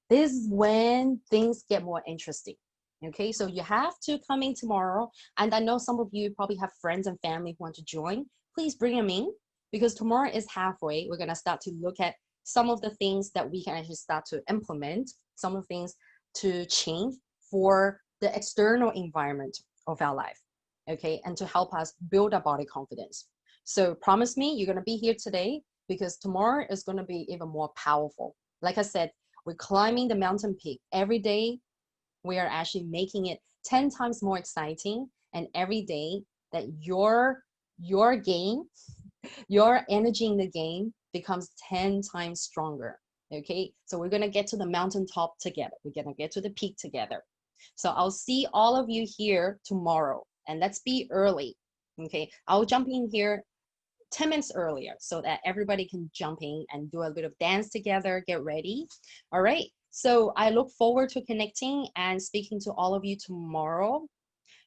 This is when things get more interesting. Okay, so you have to come in tomorrow. And I know some of you probably have friends and family who want to join. Please bring them in, because tomorrow is halfway. We're going to start to look at some of the things that we can actually start to implement, some of the things to change for the external environment of our life. Okay, and to help us build our body confidence. So promise me you're going to be here today, because tomorrow is going to be even more powerful. Like I said, we're climbing the mountain peak every day. We are actually making it 10 times more exciting, and every day that your game, your energy in the game becomes 10 times stronger. Okay, so we're going to get to the mountaintop together. We're going to get to the peak together. So I'll see all of you here tomorrow, and let's be early. Okay, I'll jump in here 10 minutes earlier so that everybody can jump in and do a bit of dance together, get ready. All right, so I look forward to connecting and speaking to all of you tomorrow.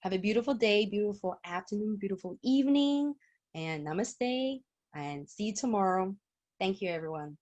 Have a beautiful day, beautiful afternoon, beautiful evening, and namaste, and see you tomorrow. Thank you, everyone.